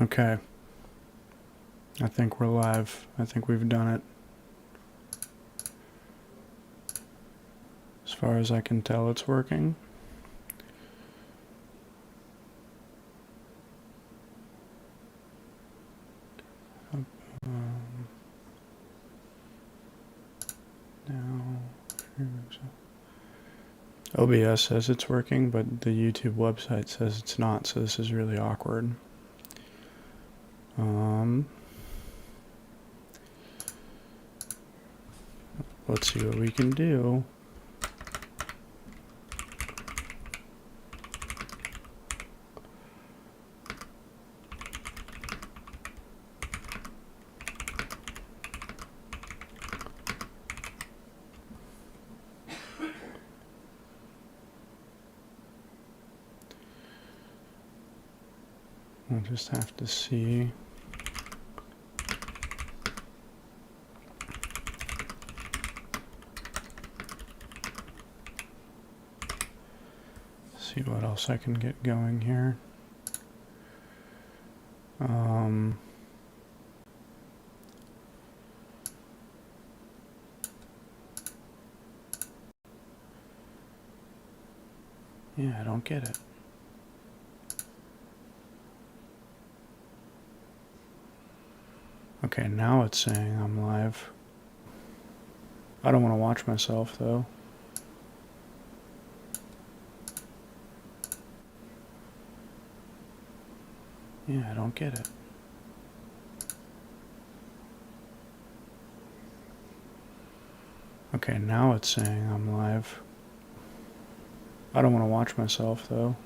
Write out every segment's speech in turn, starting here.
Okay. I think we're live. I think we've done it. As far as I can tell, it's working. Now, OBS says it's working, but the YouTube website says it's not, so this is really awkward. Let's see what we can do. We'll just have to see. See what else I can get going here. Yeah, I don't get it. Okay, now it's saying I'm live. I don't want to watch myself, though. Yeah, I don't get it. Okay, now it's saying I'm live. I don't want to watch myself, though.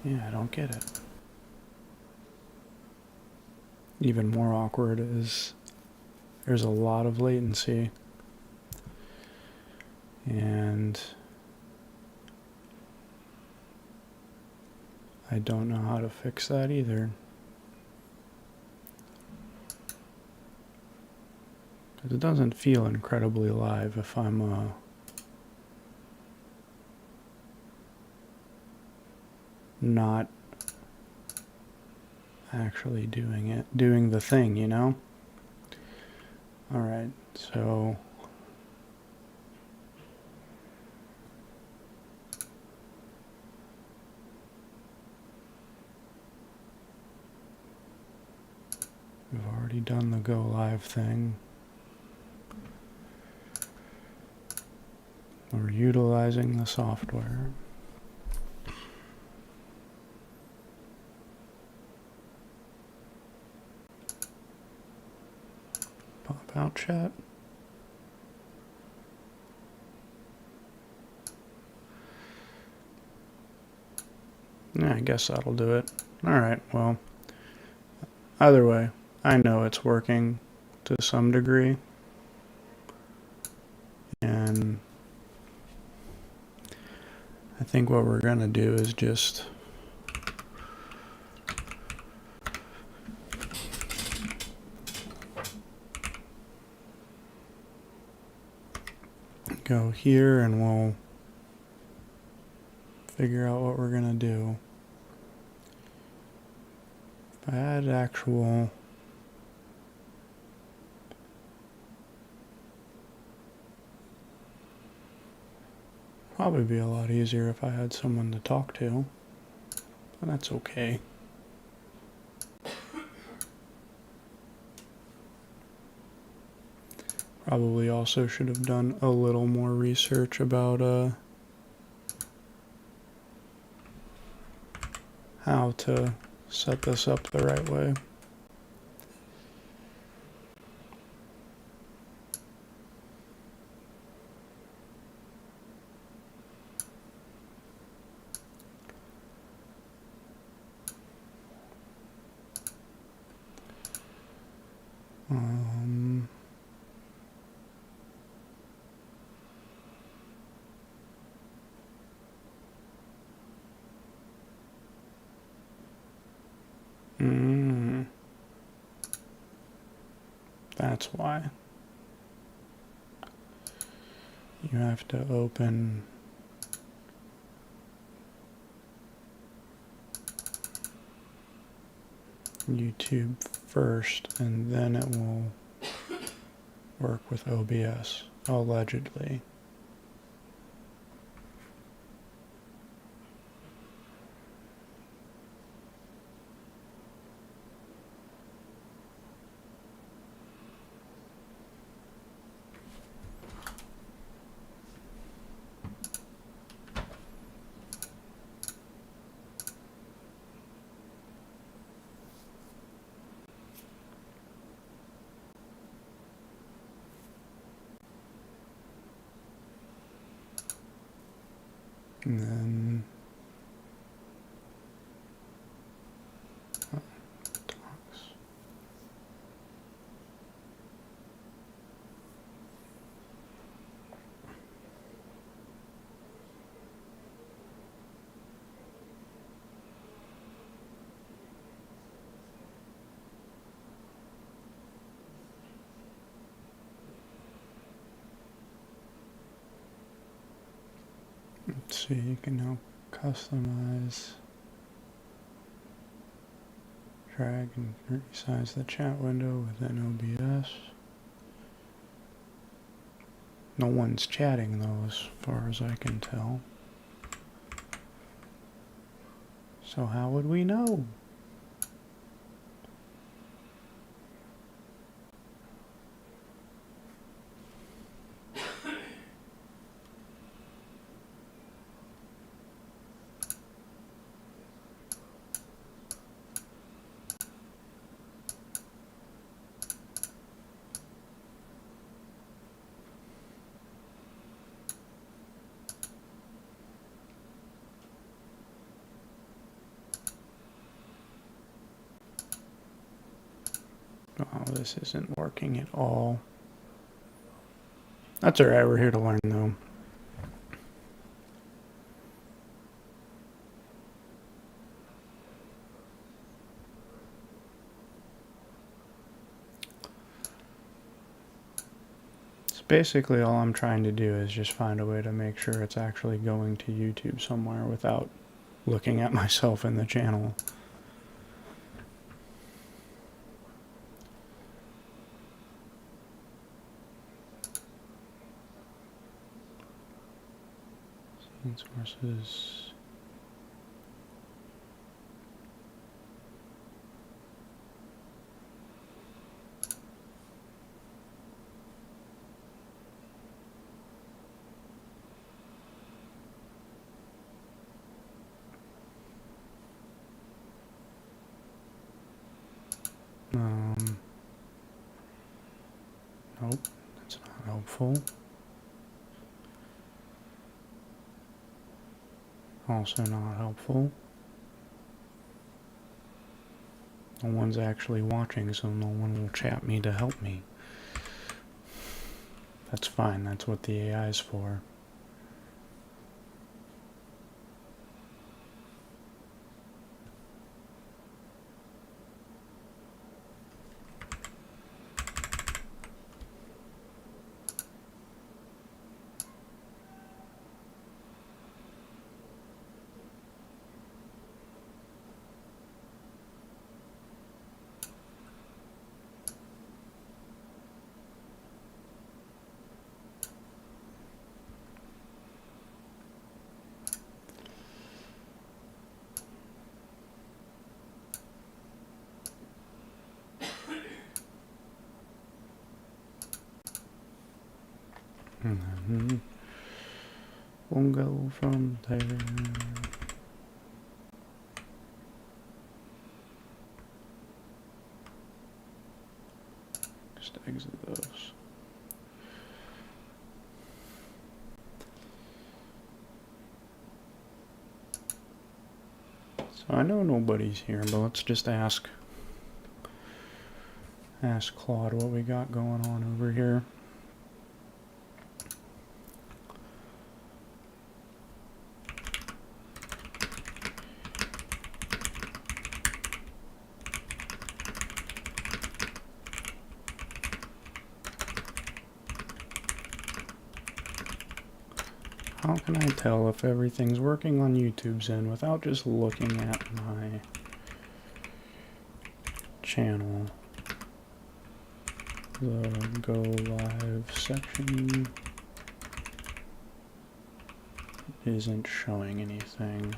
Yeah, I don't get it. Even more awkward is there's a lot of latency. And I don't know how to fix that either. Because it doesn't feel incredibly live if I'm not actually doing the thing, you know? Alright, so we've already done the go live thing. We're utilizing the software. Pop out chat. Yeah, I guess that'll do it. Alright, well, either way, I know it's working to some degree. And I think what we're gonna do is just go here and we'll figure out what we're gonna do. If I had actual probably be a lot easier if I had someone to talk to, but that's okay. Probably also should have done a little more research about how to set this up the right way. That's why. You have to open YouTube first, and then it will work with OBS, allegedly. And then talks. Let's see, you can now customize, drag and resize the chat window within OBS. No one's chatting though, as far as I can tell. So how would we know? Oh, this isn't working at all. That's alright, we're here to learn though. So basically all I'm trying to do is just find a way to make sure it's actually going to YouTube somewhere without looking at myself in the channel. Sources. Nope, that's not helpful. Also not helpful. No one's actually watching, so no one will chat me to help me. That's fine, that's what the AI is for. And then we'll go from there. Just exit those. So I know nobody's here, but let's just ask Claude what we got going on over here. How can I tell if everything's working on YouTube's end without just looking at my channel, the go live section isn't showing anything.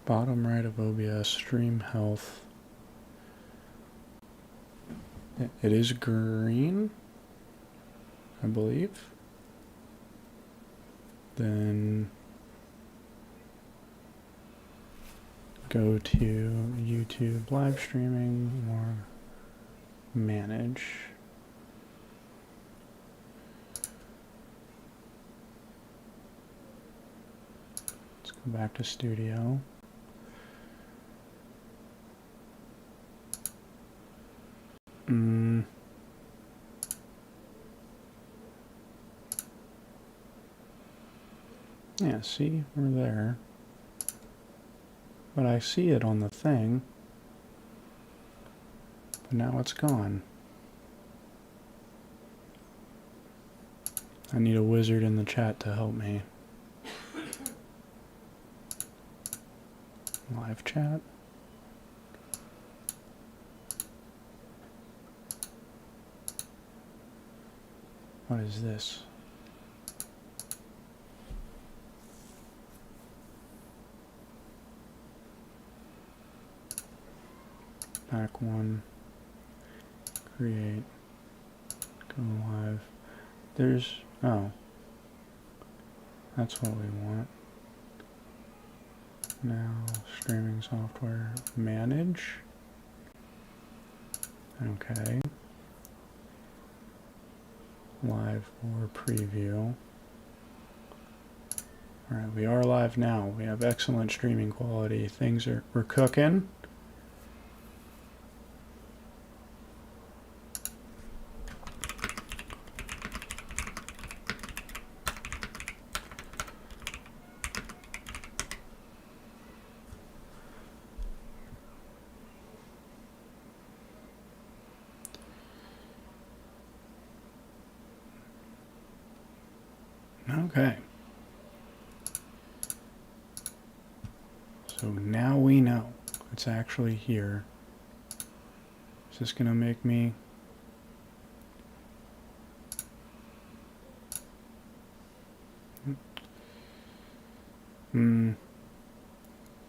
Bottom right of OBS, stream health. It is green, I believe. Then go to YouTube live streaming or manage. Let's go back to studio. Yeah, see, we're there. But I see it on the thing. But now it's gone. I need a wizard in the chat to help me. Live chat. What is this? Back one. Create. Go live. There's, oh. That's what we want. Now, streaming software, manage. Okay. Live or preview. Alright, we are live now. We have excellent streaming quality. We're cooking. Okay. So now we know it's actually here. Is this going to make me...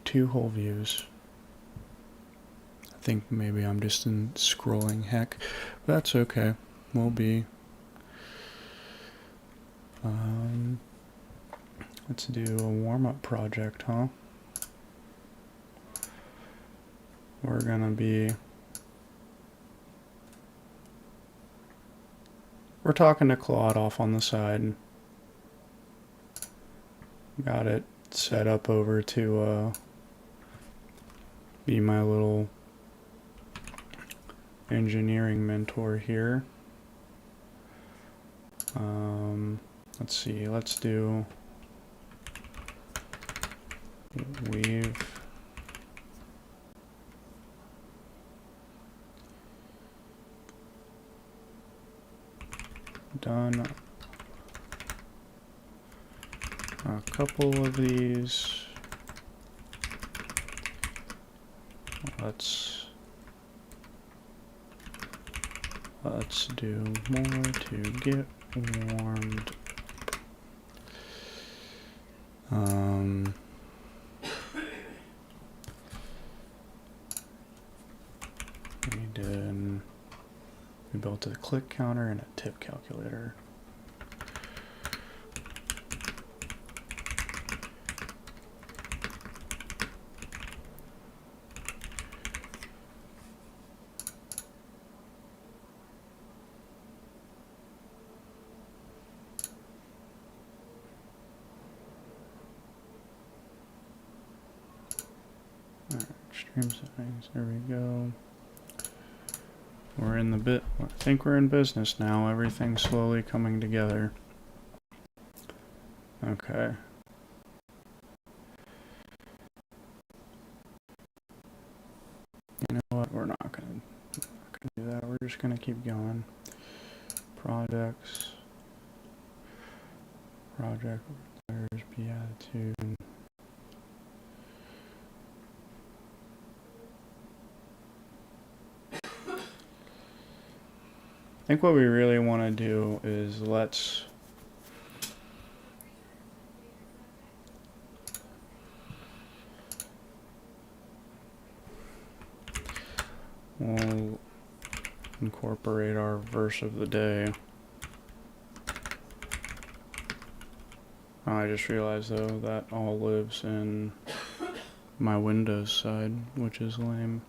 two whole views. I think maybe I'm just in scrolling heck. But that's okay. We'll be... let's do a warm-up project, huh? We're gonna be... We're talking to Claude off on the side. Got it set up over to be my little engineering mentor here. Let's see, let's do... We've done a couple of these. Let's do more to get warmed. We built a click counter and a tip calculator. Alright, stream settings, there we go. We're in the I think we're in business now. Everything's slowly coming together. Okay. You know what? We're not gonna do that. We're just gonna keep going. projects, project requires beatitude. I think what we really want to do is we'll incorporate our verse of the day. I just realized though that all lives in my Windows side, which is lame.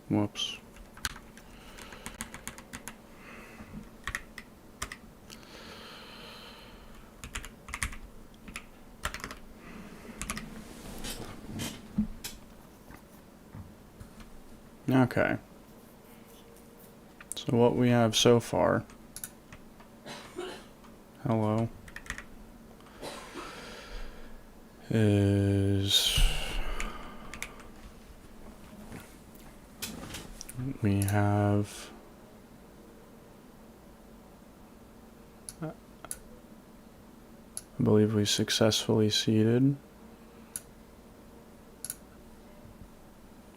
Whoops. Okay. So what we have so far, hello, is we have I believe we successfully seeded,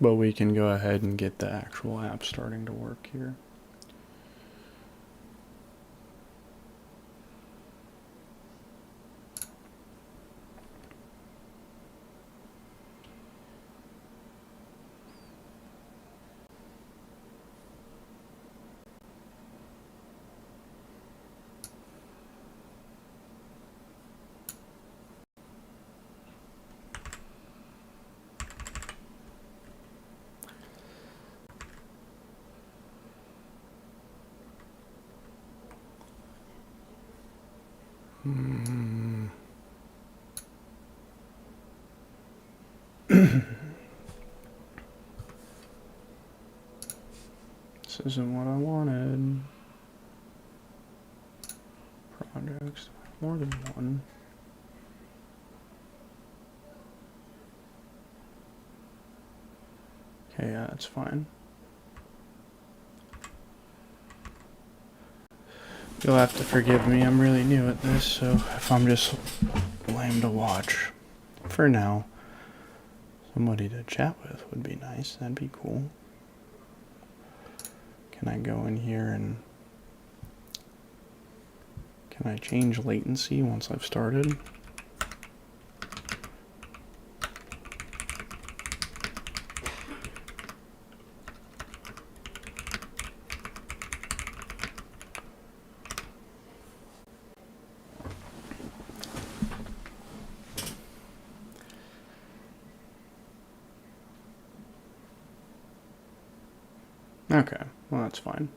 but we can go ahead and get the actual app starting to work here. This isn't what I wanted. Projects, more than one. Okay, yeah, that's fine. You'll have to forgive me, I'm really new at this, so if I'm just lame to watch, for now, somebody to chat with would be nice, that'd be cool. Can I go in here and can I change latency once I've started? Okay, well that's fine.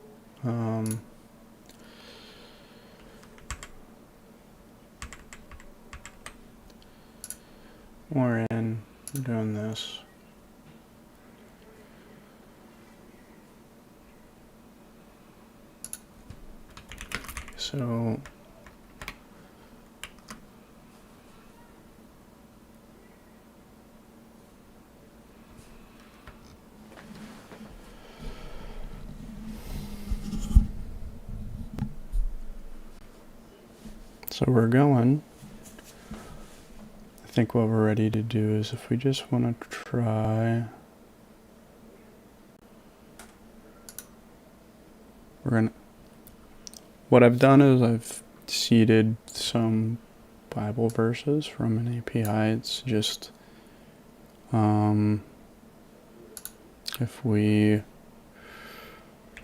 We're doing this. So we're going. I think what we're ready to do is if we just want to try, what I've done is I've seeded some Bible verses from an API. It's just, if we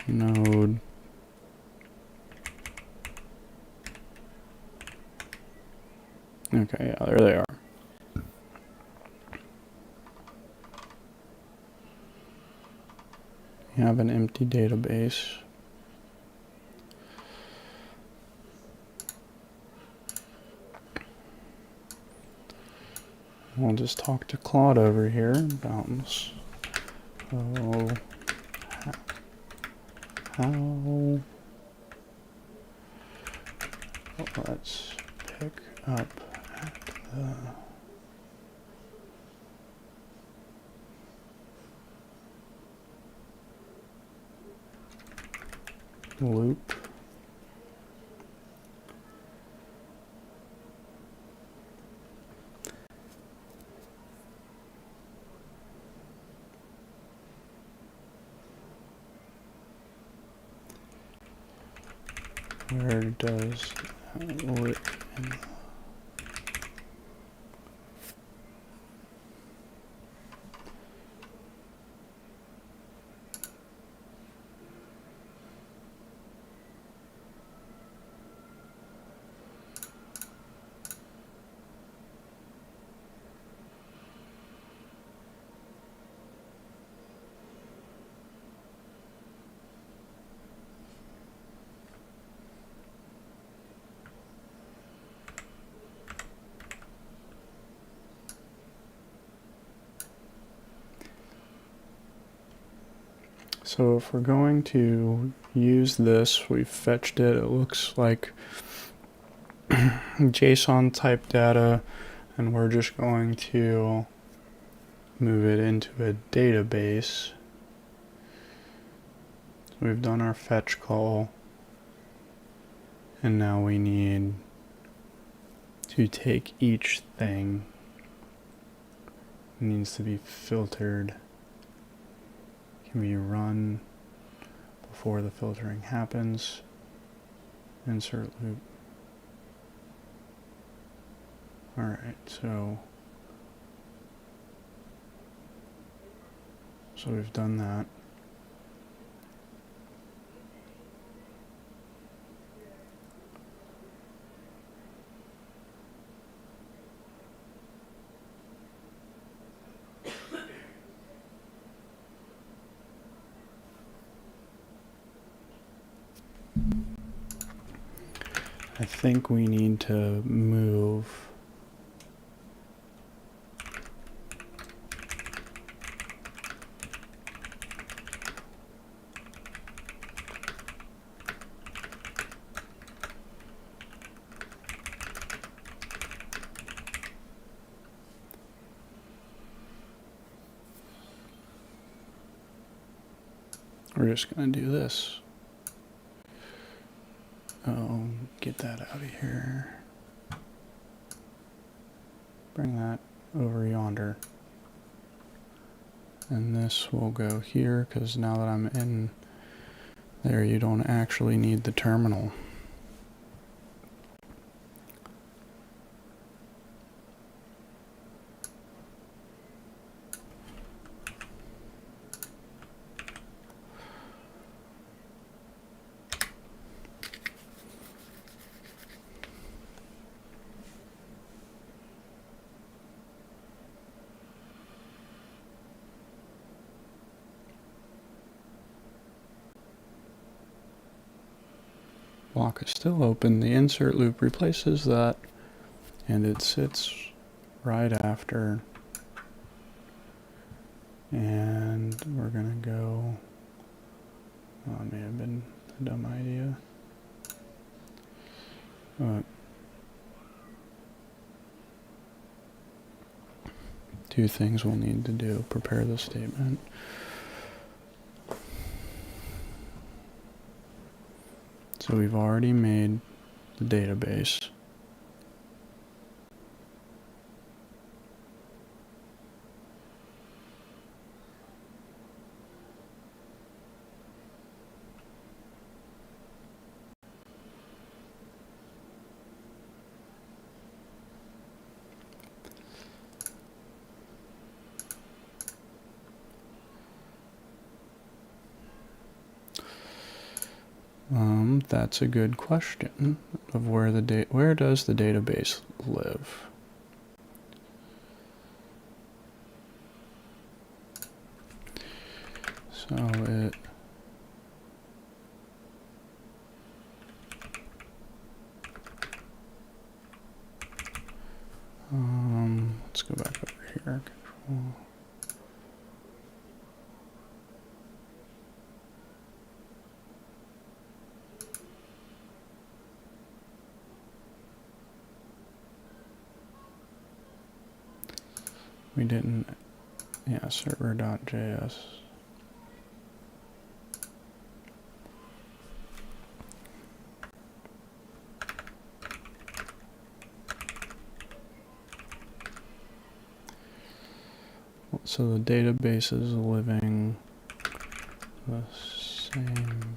node okay, yeah, there they are. You have an empty database. We'll just talk to Claude over here and bounce. Oh, how let's pick up at the loop. Where does lurk in? So if we're going to use this, we've fetched it. It looks like JSON type data, and we're just going to move it into a database. So we've done our fetch call, and now we need to take each thing. It needs to be filtered. Can be run before the filtering happens. Insert loop. Alright, so we've done that. I think we need to move we're just going to do this. Oh, get that out of here. Bring that over yonder. And this will go here, because now that I'm in there, you don't actually need the terminal. Block is still open. The insert loop replaces that, and it sits right after. And we're gonna go, oh, it may have been a dumb idea. But two things we'll need to do: prepare the statement. So we've already made the database. That's a good question of where does the database live? So let's go back over here. Control. We didn't, yeah, server.js. So the database is living the same.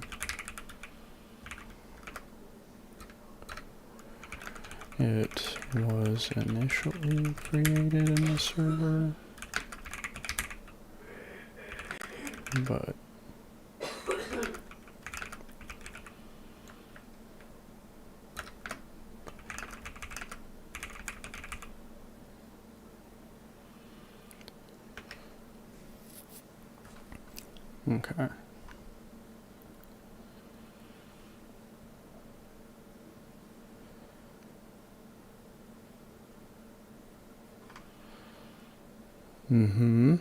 It was initially created in the server, but okay. Mm-hmm.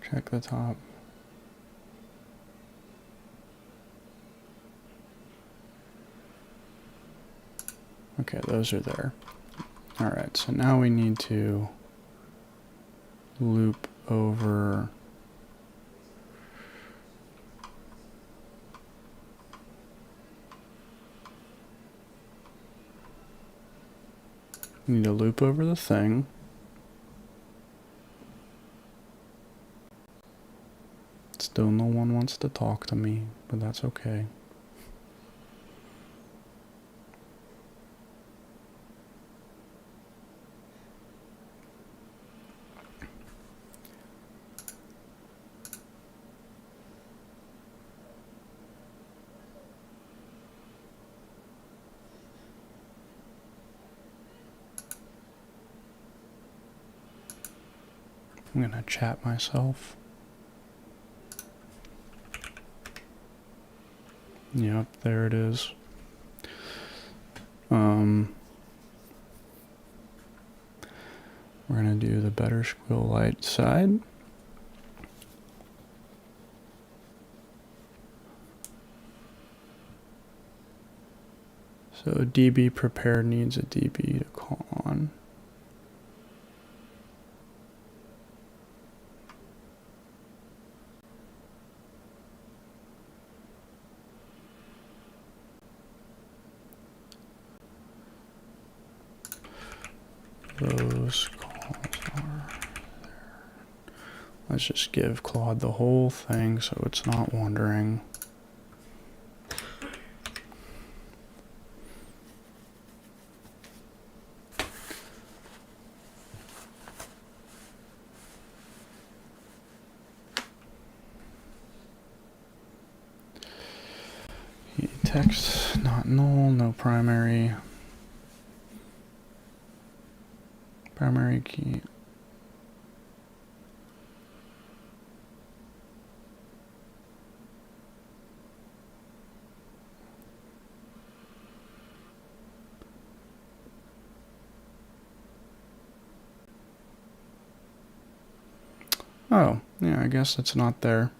Check the top. Okay, those are there. All right, so now we need to loop over the thing. Still no one wants to talk to me, but that's okay. I'm gonna chat myself. Yep, there it is. We're gonna do the better SQLite side. So DB prepared needs a DB to call on. Those calls are there. Let's just give Claude the whole thing so it's not wandering. Text not null, no primary. Primary key. Oh, yeah, I guess it's not there.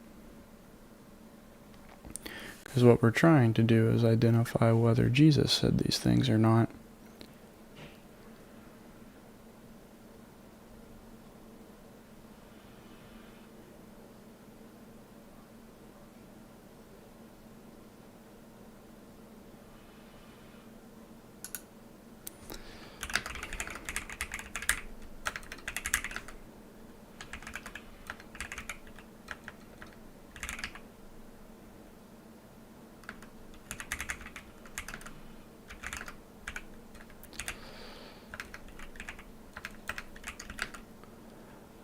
Because what we're trying to do is identify whether Jesus said these things or not.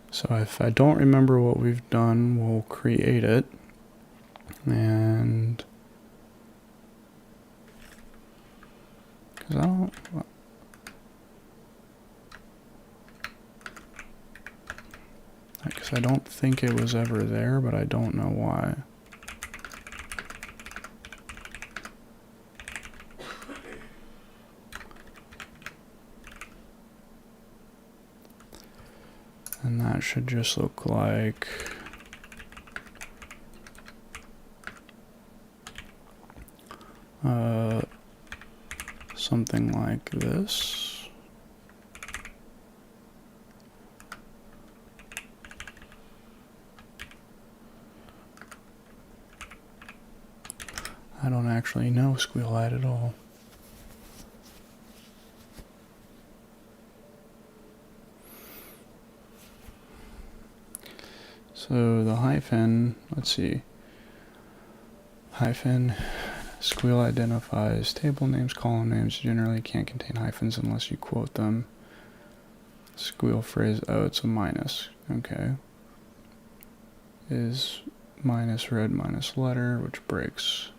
So if I don't remember what we've done, we'll create it. And because I don't think it was ever there, but I don't know why. And that should just look like something like this. I don't actually know SQLite at all. So the hyphen, let's see, hyphen, Squeal identifies table names, column names generally can't contain hyphens unless you quote them. Squeal phrase, oh, it's a minus, okay. Is minus red minus letter, which breaks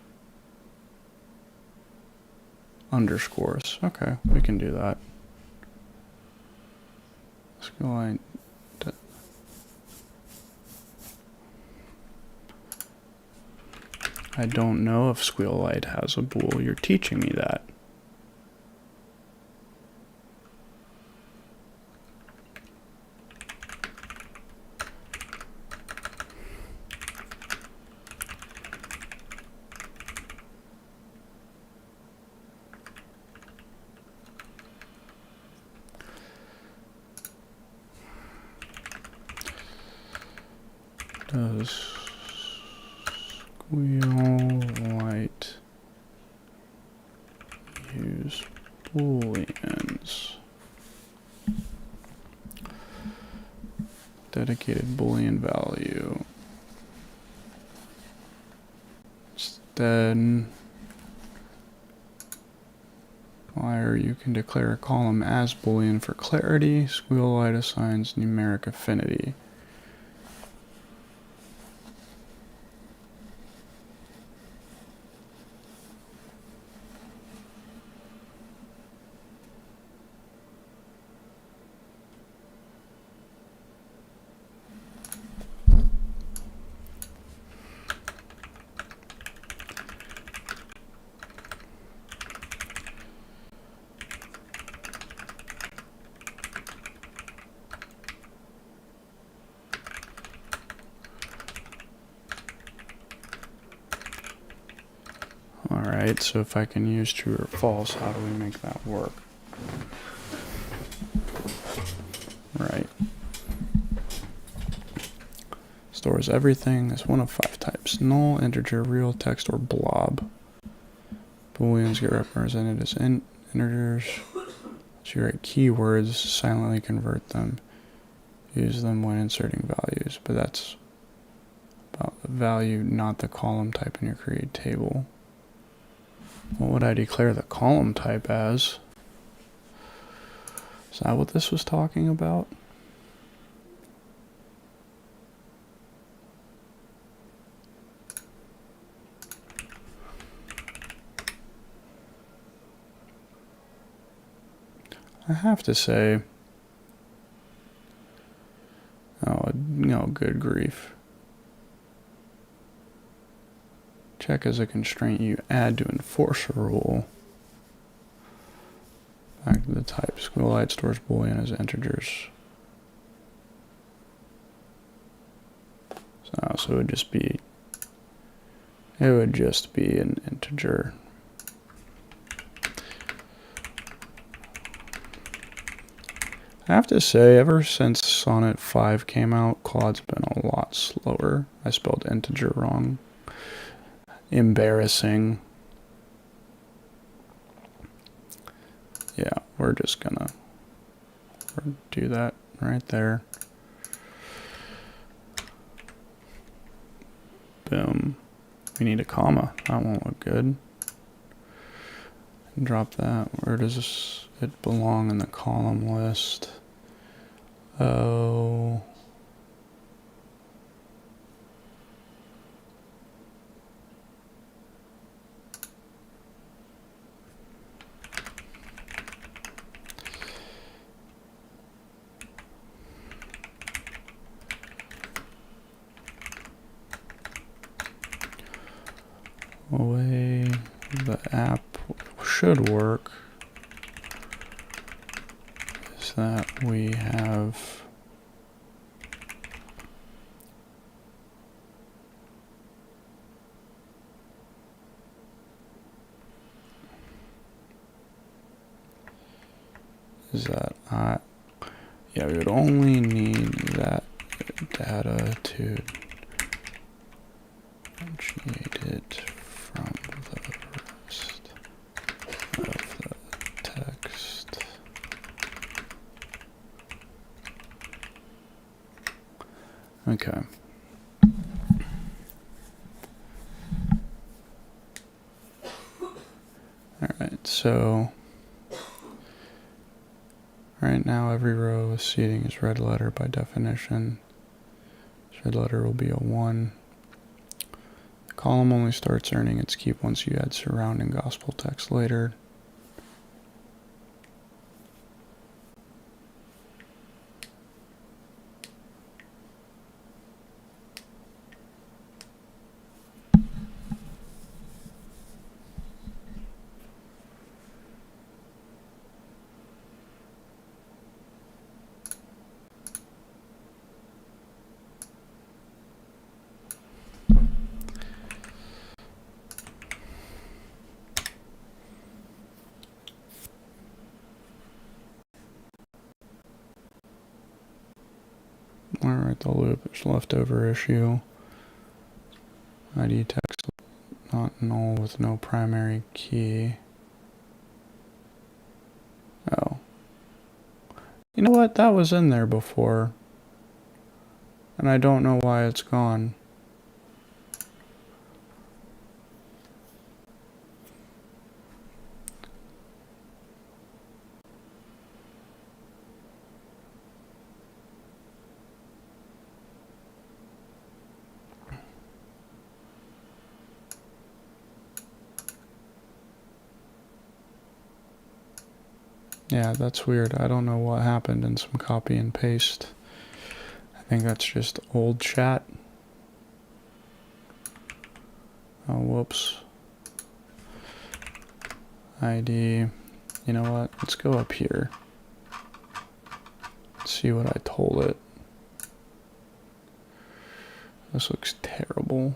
underscores. Okay, we can do that. Squeal I don't know if SQLite has a bool. You're teaching me that. Does SQLite use booleans? Dedicated boolean value. Instead, wire you can declare a column as boolean for clarity. SQLite assigns numeric affinity. Alright, so if I can use true or false, how do we make that work? Right. Stores everything as one of 5 types. Null, integer, real, text, or blob. Booleans get represented as integers. So you write keywords, silently convert them. Use them when inserting values. But that's about the value, not the column type in your create table. What would I declare the column type as? Is that what this was talking about? I have to say, oh no, good grief. Check as a constraint you add to enforce a rule. Back to the type. SQLite stores boolean as integers. So it would just be an integer. I have to say, ever since Sonnet 5 came out, Claude's been a lot slower. I spelled integer wrong. Embarrassing. Yeah, we're just gonna do that right there. Boom. We need a comma. That won't look good. Drop that. Where does it belong in the column list? Oh. Way the app should work is that we have is that yeah, we would only need that data to differentiate it from the rest of the text. Okay. Alright, so right now every row of seating is red letter by definition. This red letter will be a 1. The column only starts earning its keep once you add surrounding gospel text later. Alright, the loop is leftover issue. ID text not null with no primary key. Oh. You know what? That was in there before. And I don't know why it's gone. Yeah, that's weird. I don't know what happened in some copy and paste. I think that's just old chat. Oh, whoops. ID. You know what? Let's go up here. Let's see what I told it. This looks terrible.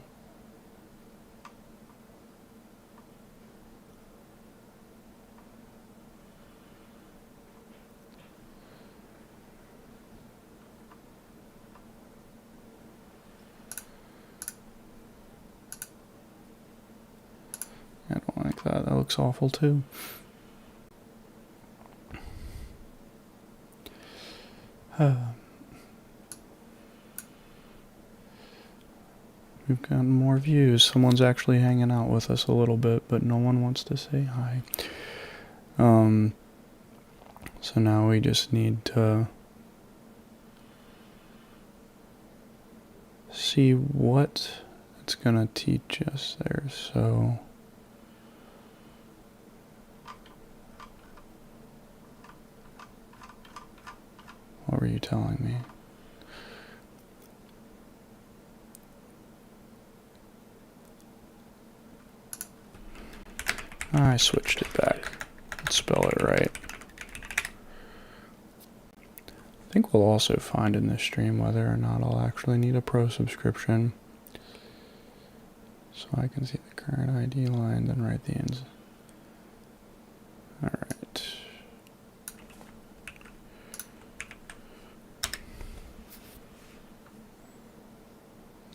I don't like that. That looks awful too. We've gotten more views. Someone's actually hanging out with us a little bit, but no one wants to say hi. So now we just need to see what it's gonna teach us there. So what were you telling me? I switched it back. Let's spell it right. I think we'll also find in this stream whether or not I'll actually need a pro subscription. So I can see the current ID line, then write the ins. Alright.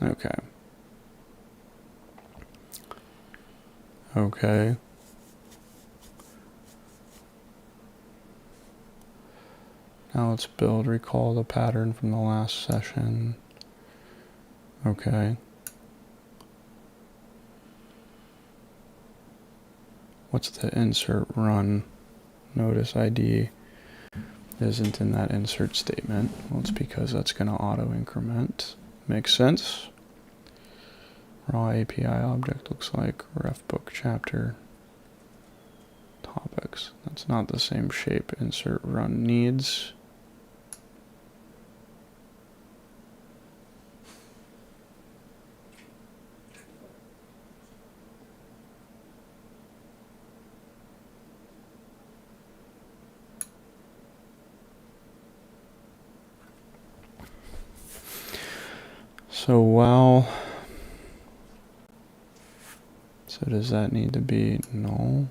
Okay. Okay. Now let's recall the pattern from the last session. Okay. What's the insert run? Notice ID isn't in that insert statement. Well, it's because that's going to auto increment. Makes sense. Raw API object looks like ref book chapter topics. That's not the same shape insert run needs. So so does that need to be null?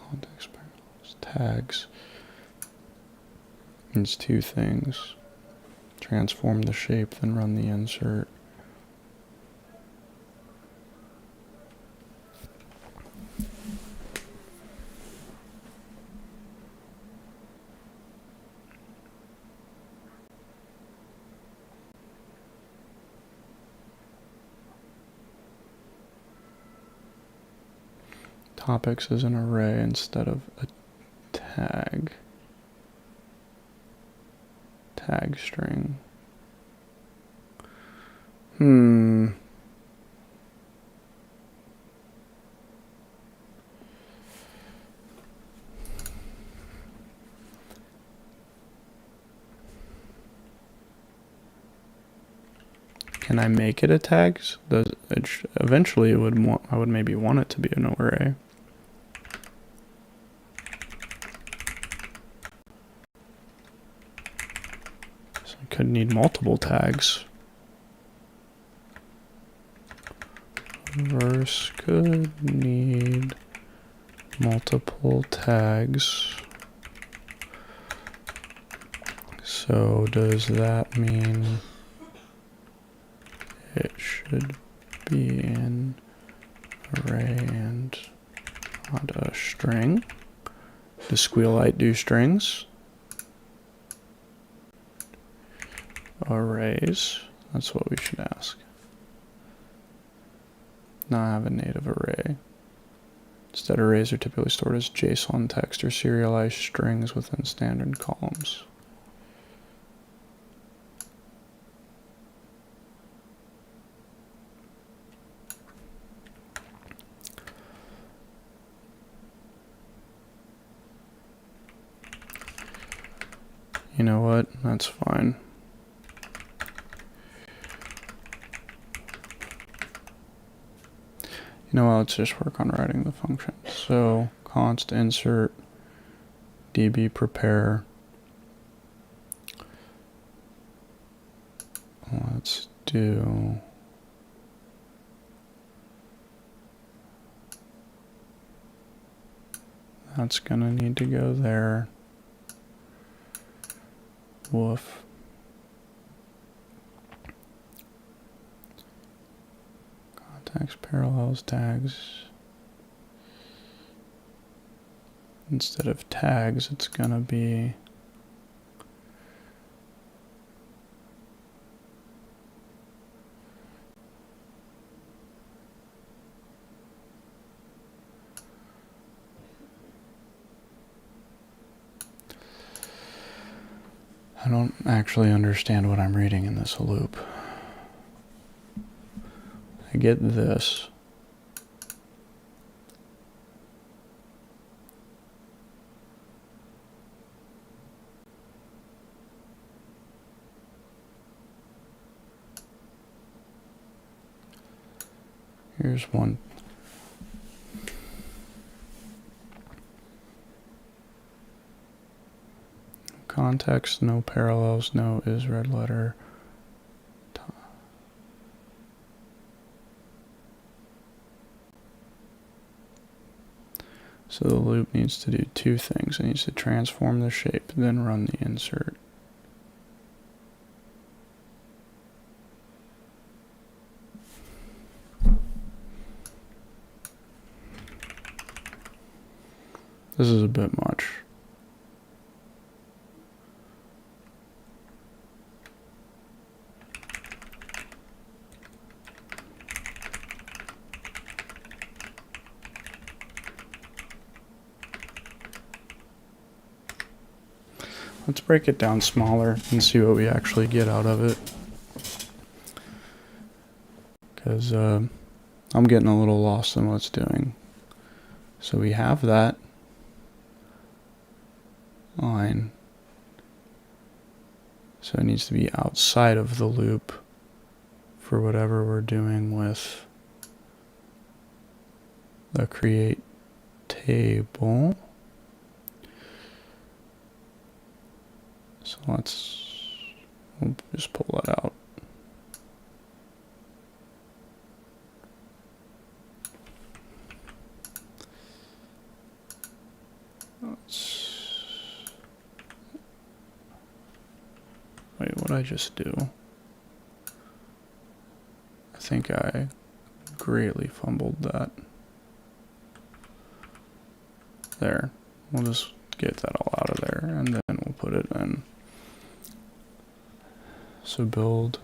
Context parallels tags means two things. Transform the shape, then run the insert. Topics is an array instead of a tag. Tag string. Can I make it a tag? Eventually I would maybe want it to be an array. So I could need multiple tags. Verse could need multiple tags. So does that mean it should be an array and not a string? Does SQLite do strings? Arrays, that's what we should ask. Now I have a native array. Instead, arrays are typically stored as JSON text or serialized strings within standard columns. You know what? That's fine. You know what? Let's just work on writing the function. So const insert db prepare. Let's do that's gonna need to go there. Woof. Context parallels tags. Instead of tags, it's gonna be I don't actually understand what I'm reading in this loop. I get this. Here's one. Context, no parallels, no is red letter. So the loop needs to do two things. It needs to transform the shape, then run the insert. This is a bit much. Let's break it down smaller and see what we actually get out of it. Because I'm getting a little lost in what's doing. So we have that line. So it needs to be outside of the loop for whatever we're doing with the create table. So we'll just pull that out. Let's Wait, what did I just do? I think I greatly fumbled that. There. We'll just get that all out of there, and then we'll put it in. So build.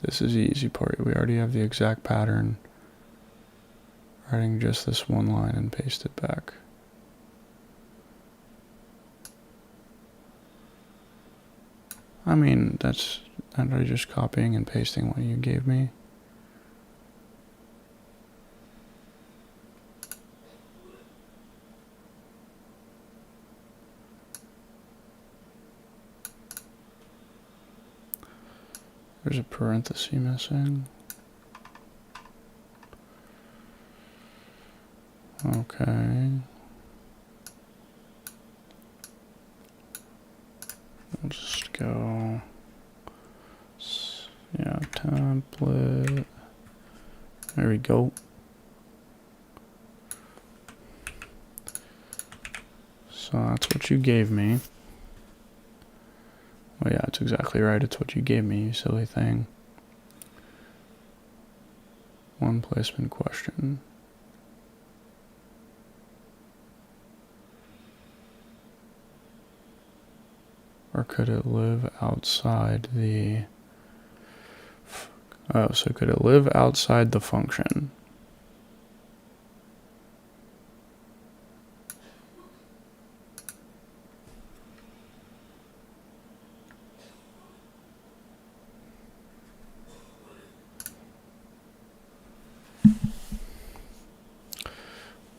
This is the easy part. We already have the exact pattern. Writing just this one line and paste it back. I mean, that's actually just copying and pasting what you gave me. There's a parenthesis missing. Okay. We'll just go, yeah, template. There we go. So that's what you gave me. Oh yeah, it's exactly right. It's what you gave me, you silly thing. One placement question. Or could it live outside the... Oh, so could it live outside the function?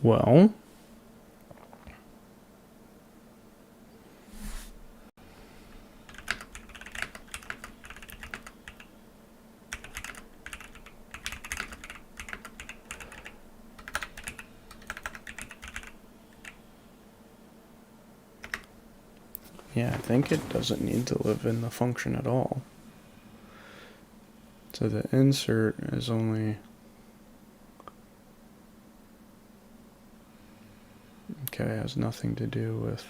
Well, yeah, I think it doesn't need to live in the function at all. So the insert is only... Okay, has nothing to do with...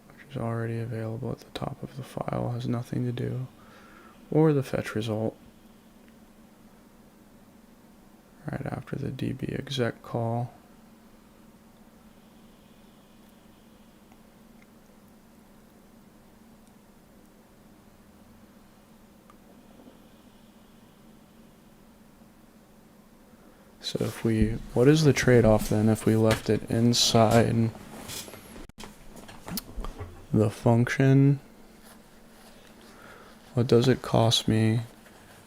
which is already available at the top of the file, has nothing to do. Or the fetch result. Right after the db exec call. So if we, what is the trade-off then if we left it inside the function? What does it cost me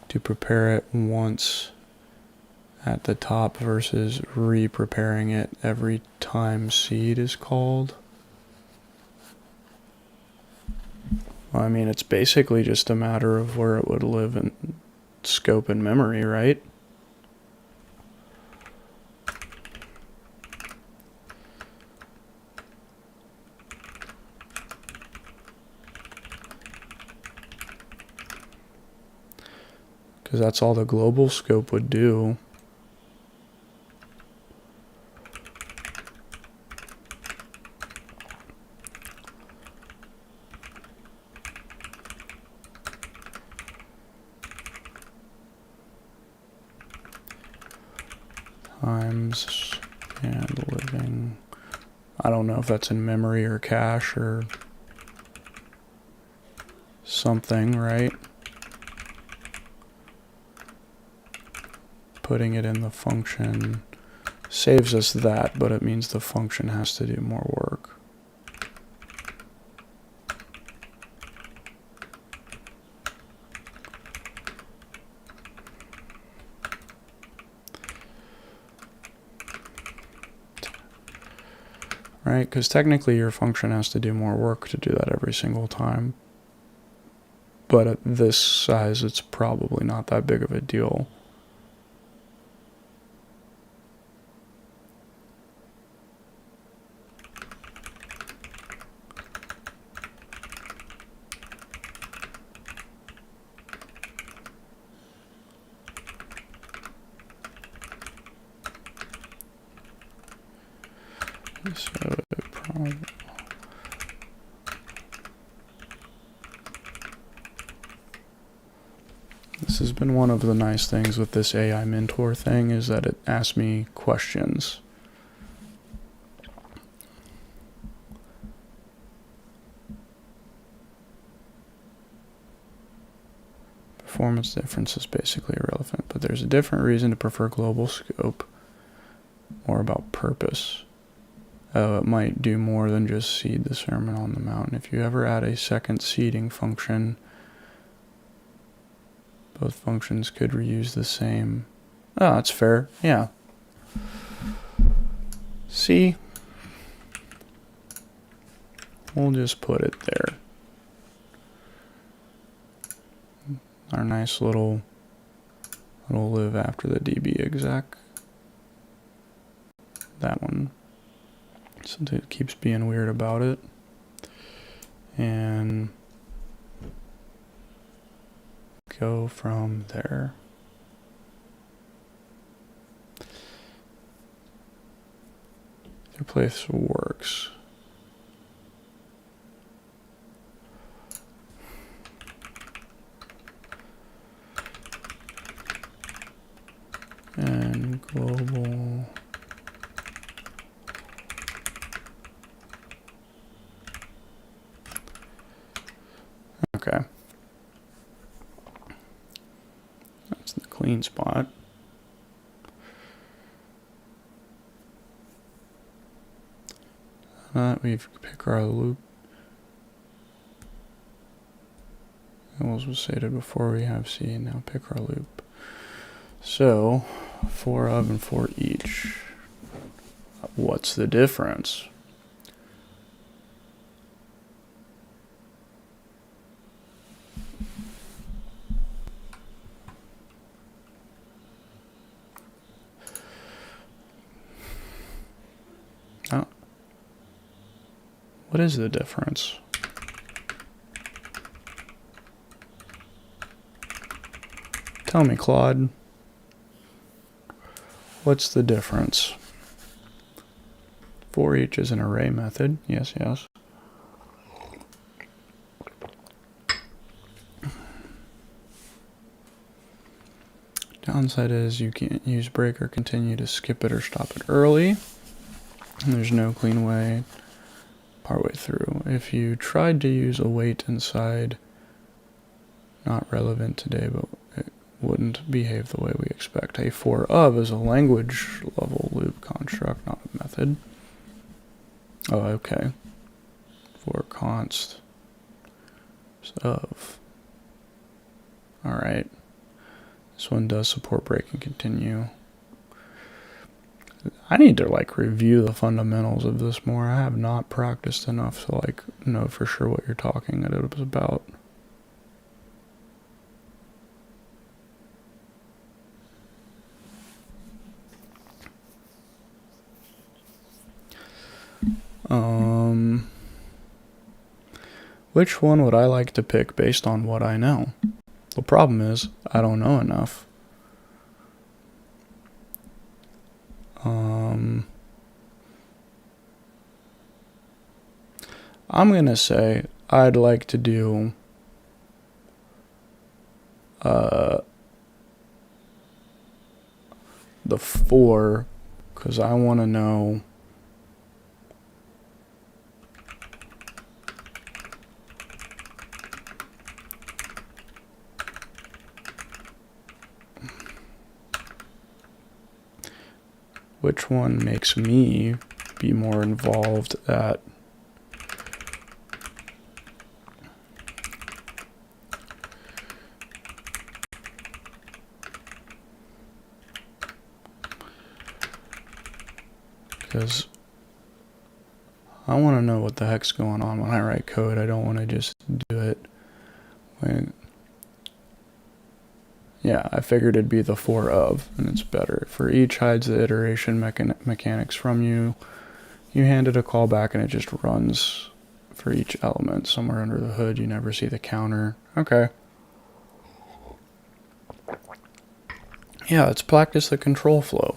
to prepare it once at the top versus re-preparing it every time seed is called? Well, I mean, it's basically just a matter of where it would live in scope and memory, right? Because that's all the global scope would do. Times and living. I don't know if that's in memory or cache or something, right? Putting it in the function saves us that, but it means the function has to do more work. Right, because technically your function has to do more work to do that every single time. But at this size, it's probably not that big of a deal. So it probably... has been one of the nice things with this AI mentor thing, is that it asks me questions. Performance difference is basically irrelevant, but there's a different reason to prefer global scope. More about purpose. It might do more than just seed the sermon on the mountain. If you ever add a second seeding function, both functions could reuse the same. Oh, that's fair. Yeah. See? We'll just put it there. Our nice little live after the DB exec. That one. So it keeps being weird about it. And go from there. Their place works. And global. Okay. That's the clean spot. We've picked our loop. As was stated before, we have C, and now pick our loop. So, for of and for each. What's the difference? Oh. What is the difference? Tell me, Claude. What's the difference? For each is an array method. Yes, yes. Downside is you can't use break or continue to skip it or stop it early. And there's no clean way partway through. If you tried to use await inside, not relevant today, but it wouldn't behave the way we expect. A for of is a language level loop construct, not a method. Oh, okay. For const of. Alright. This one does support break and continue. I need to review the fundamentals of this more. I have not practiced enough to know for sure what you're talking about. Which one would I like to pick based on what I know? The problem is I don't know enough. I'm gonna say I'd like to do the for, because I want to know which one makes me be more involved at because I want to know what the heck's going on when I write code. I don't want to just do it when, yeah, I figured it'd be the for of, and it's better. For each hides the iteration mechanics from you. You hand it a callback and it just runs for each element. Somewhere under the hood, you never see the counter. Okay. Yeah, let's practice the control flow.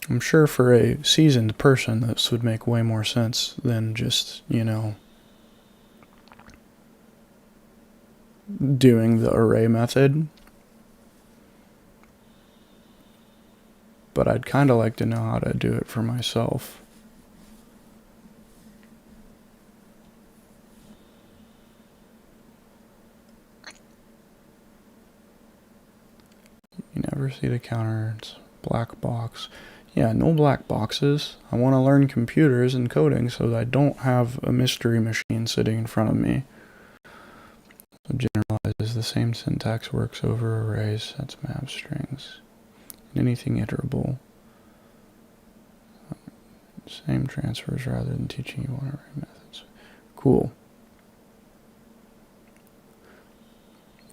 I'm sure for a seasoned person, this would make way more sense than just, doing the array method. But I'd kind of like to know how to do it for myself. You never see the counter. It's black box. Yeah, no black boxes. I want to learn computers and coding so that I don't have a mystery machine sitting in front of me. So generalizes the same syntax works over arrays. That's map strings. Anything iterable. Same transfers rather than teaching you one array methods. Cool.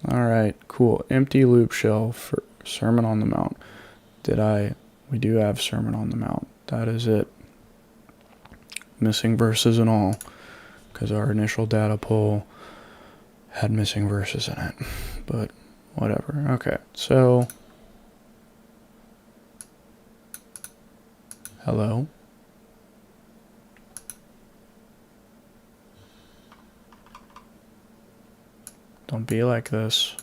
Alright, cool. Empty loop shell for Sermon on the Mount. We do have Sermon on the Mount. That is it. Missing verses and all. Because our initial data pull had missing verses in it. But whatever. Okay, so hello. Don't be like this.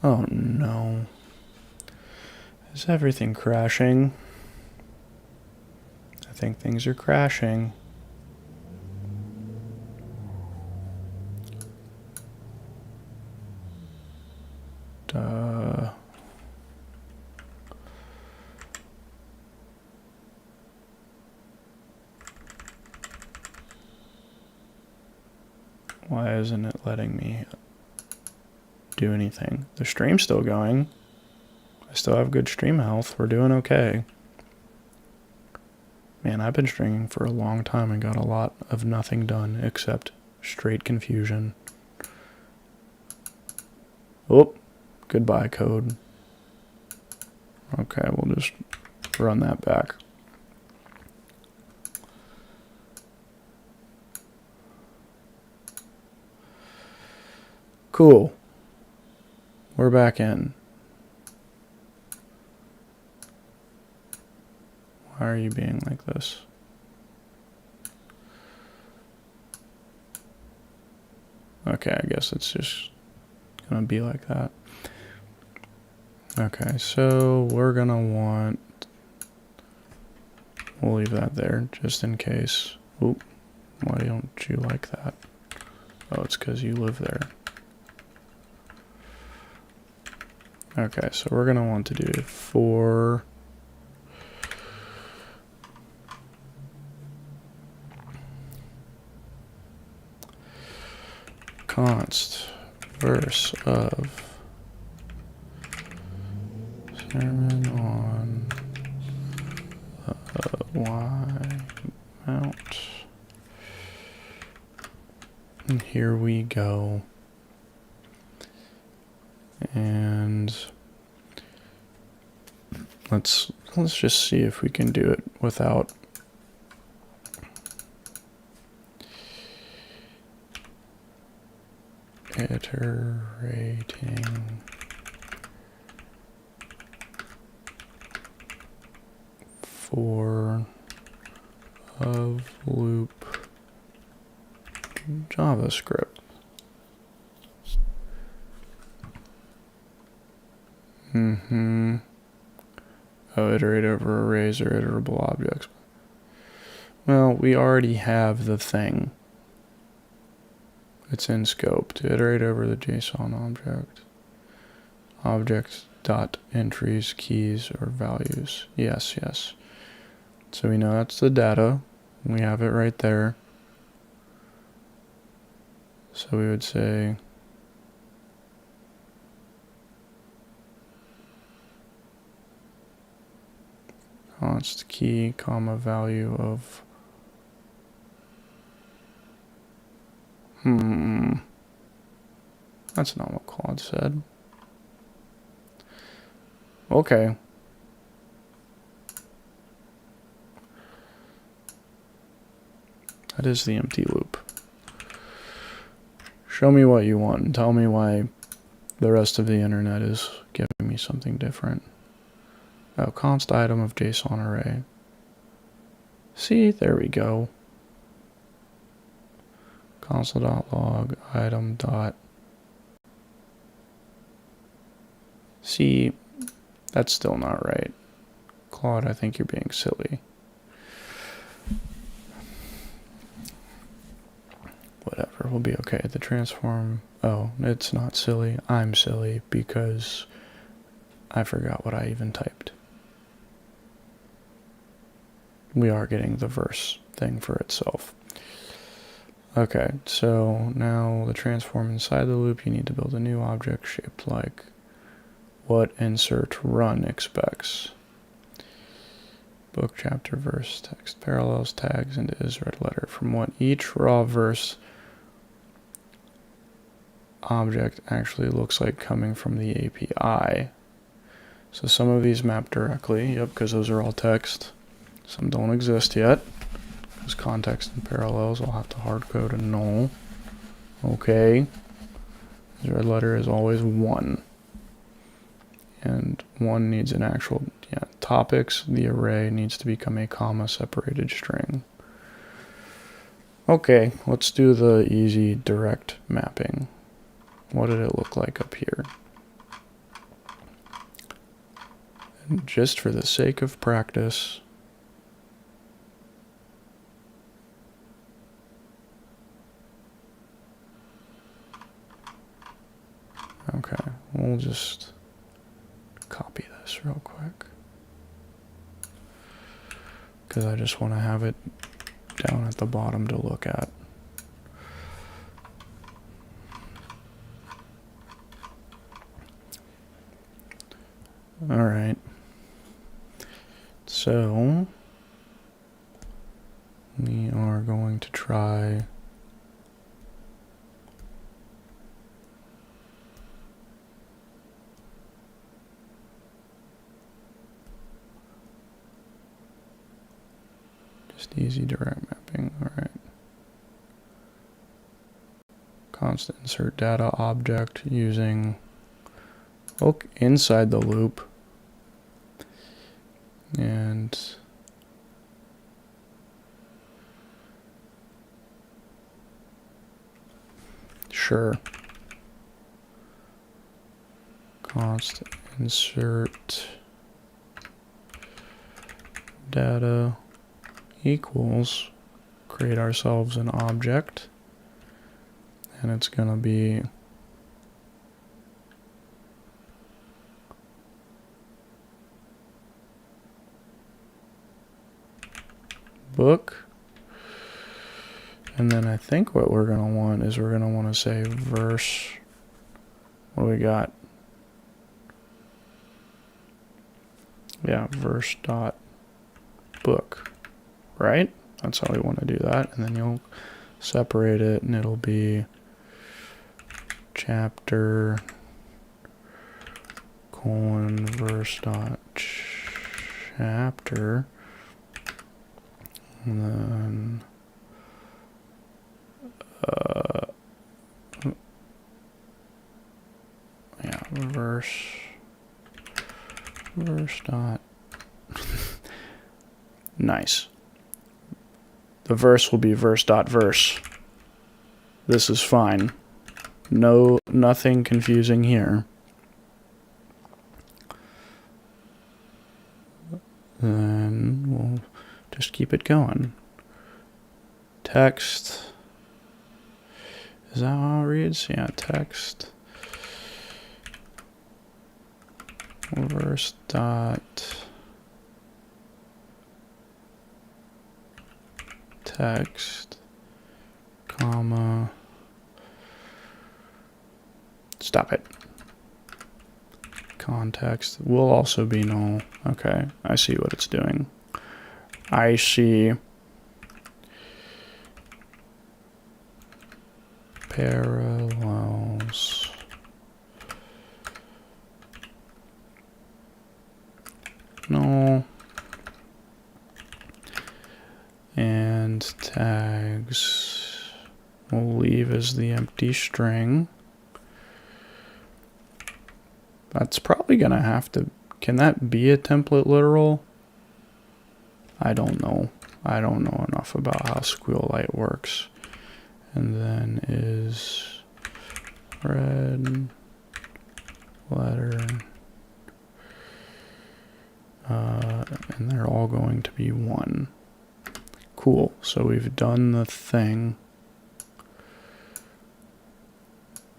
Oh no. Is everything crashing? I think things are crashing. Duh. Why isn't it letting me do anything? The stream's still going. I still have good stream health. We're doing okay. Man, I've been streaming for a long time and got a lot of nothing done except straight confusion. Oh, goodbye code. Okay, we'll just run that back. Cool. We're back in. Why are you being like this? Okay, I guess it's just gonna be like that. Okay, so we're gonna want... We'll leave that there, just in case. Oop, why don't you like that? Oh, it's because you live there. Okay, so we're gonna want to do for const verse of Sermon on y mount. And here we go. And let's just see if we can do it without iterating for of loop JavaScript. Oh, iterate over arrays or iterable objects. Well, we already have the thing. It's in scope to iterate over the JSON object. Objects dot entries, keys, or values. Yes, yes. So we know that's the data. We have it right there. So we would say const key, comma, value of that's not what Claude said. Okay. That is the empty loop. Show me what you want and tell me why the rest of the internet is giving me something different. Oh, const item of JSON array. See, there we go. Console.log item dot. See, that's still not right. Claude, I think you're being silly. Whatever, we'll be okay. The transform, oh, it's not silly. I'm silly because I forgot what I even typed. We are getting the verse thing for itself. Okay, so now the transform inside the loop, you need to build a new object shaped like what insert run expects. Book, chapter, verse, text, parallels, tags, and is red letter from what each raw verse object actually looks like coming from the API. So some of these map directly, yep, because those are all text. Some don't exist yet, because context and parallels, I'll have to hard code a null. Okay, the red letter is always 1. And 1 needs an actual, topics, the array needs to become a comma separated string. Okay, let's do the easy direct mapping. What did it look like up here? And just for the sake of practice, okay, we'll just copy this real quick, because I just want to have it down at the bottom to look at. All right, so we are going to try just easy direct mapping. All right, constant insert data object using hook inside the loop. And sure, const insert data equals create ourselves an object, and it's gonna be book, and then I think what we're gonna want is we're gonna want to say verse. What do we got? Yeah, verse dot book, right? That's how we want to do that, and then you'll separate it, and it'll be chapter colon verse dot chapter. And then verse dot nice. The verse will be verse dot verse. This is fine. Nothing confusing here. Then we'll just keep it going. Text. Is that how it reads? Yeah, text. Verse dot text, comma. Stop it. Context will also be null. Okay, I see what it's doing. I see parallels. No. And tags we'll leave as the empty string. That's probably gonna have to, can that be a template literal? I don't know. I don't know enough about how SQLite works. And then is red letter, and they're all going to be 1. Cool, so we've done the thing.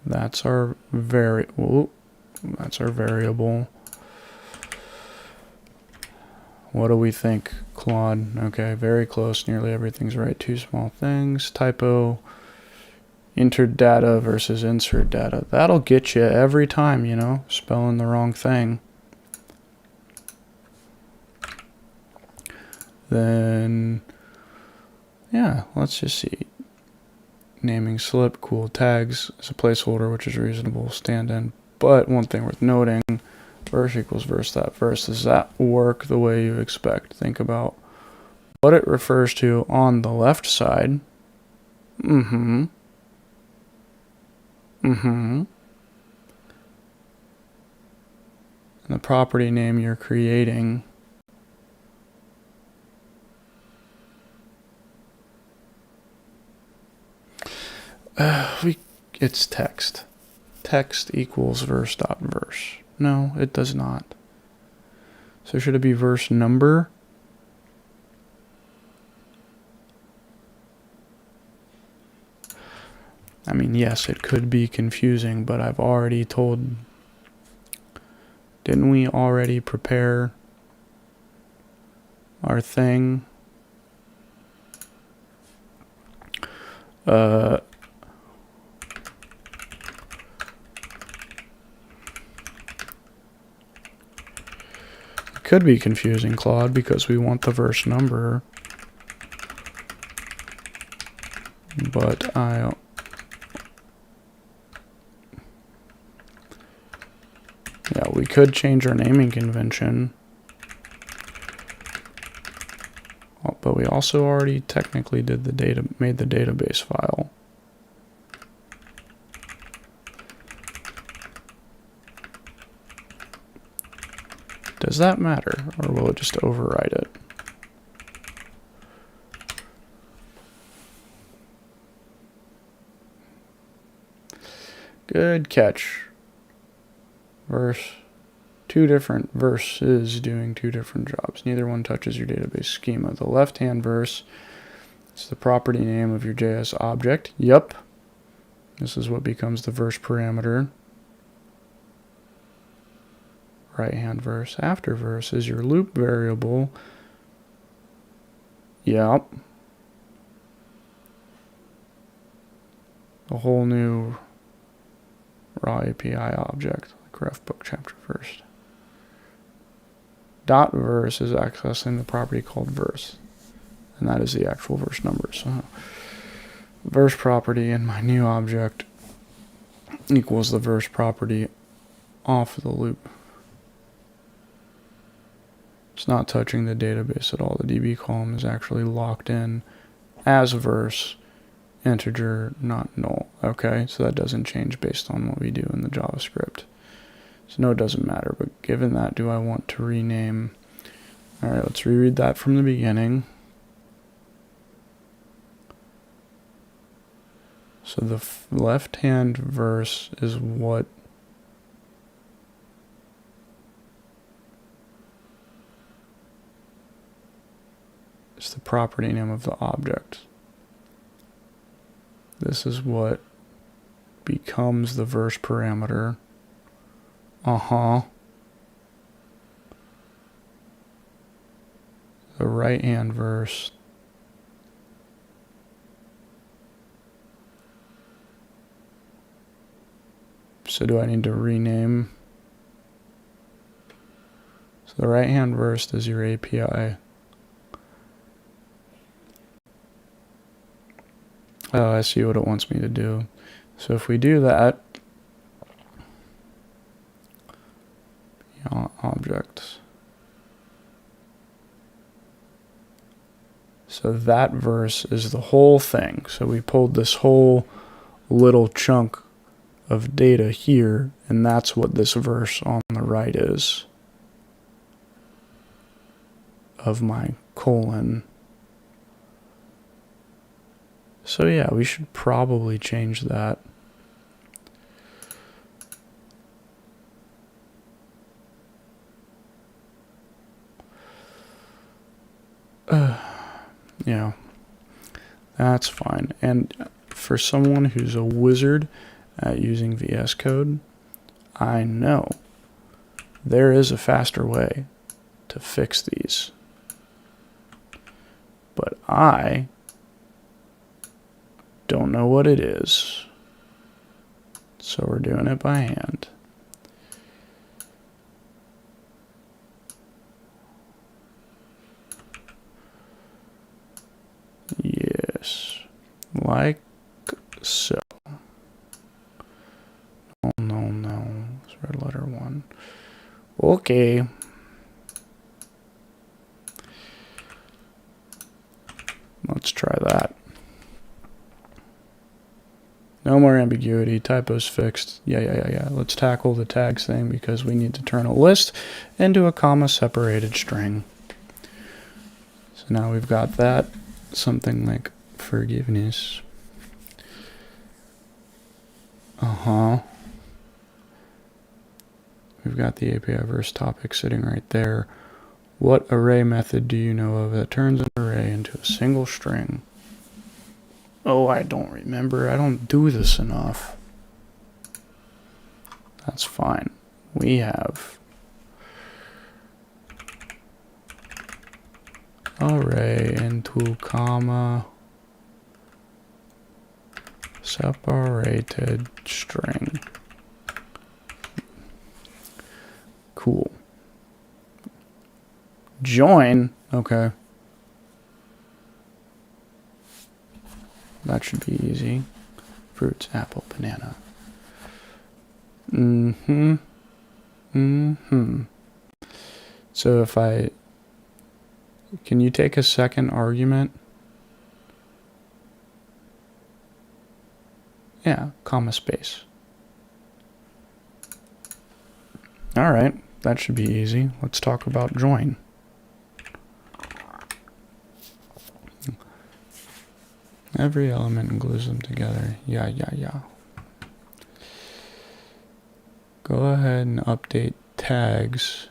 That's our variable. What do we think, Claude? Okay, very close, nearly everything's right. 2 small things. Typo, enter data versus insert data. That'll get you every time, you know, spelling the wrong thing. Then, yeah, let's just see. Naming slip, cool. Tags is a placeholder, which is reasonable. Stand-in. But one thing worth noting, verse equals verse that verse. Does that work the way you expect? Think about what it refers to on the left side. And the property name you're creating. It's text. Text equals verse dot verse. No, it does not. So should it be verse number? I mean, yes, it could be confusing, but I've already told... Didn't we already prepare our thing? Could be confusing, Claude, because we want the verse number. But yeah, we could change our naming convention. But we also already technically did made the database file. Does that matter, or will it just override it? Good catch. Two different verses doing 2 different jobs. Neither one touches your database schema. The left-hand verse is the property name of your JS object. Yep. This is what becomes the verse parameter. Right-hand verse. After verse is your loop variable. Yep. A whole new raw API object, like ref book chapter first. Dot verse is accessing the property called verse, and that is the actual verse number. So verse property in my new object equals the verse property off the loop. It's not touching the database at all. The DB column is actually locked in as verse, integer, not null. Okay, so that doesn't change based on what we do in the JavaScript. So no, it doesn't matter, but given that, do I want to rename? All right, let's reread that from the beginning. So the left-hand verse is what? It's the property name of the object. This is what becomes the verse parameter. The right-hand verse so do I need to rename? So the right-hand verse is your API. Oh, I see what it wants me to do. So if we do that, objects. So that verse is the whole thing. So we pulled this whole little chunk of data here, and that's what this verse on the right is of my colon So yeah, we should probably change that. Yeah, that's fine. And for someone who's a wizard at using VS Code, I know there is a faster way to fix these. But I don't know what it is. So we're doing it by hand. Yes. Like so. Oh, no. It's red letter 1. Okay. Let's try that. No more ambiguity. Typos fixed. Yeah. Let's tackle the tags thing because we need to turn a list into a comma-separated string. So now we've got that. Something like forgiveness. We've got the API verse topic sitting right there. What array method do you know of that turns an array into a single string? Oh, I don't remember. I don't do this enough. That's fine. We have array into comma separated string. Cool. Join. Okay. That should be easy. Fruits, apple, banana. So if can you take a second argument? Yeah, comma space. All right, that should be easy. Let's talk about join. Every element glues them together. Yeah. Go ahead and update tags.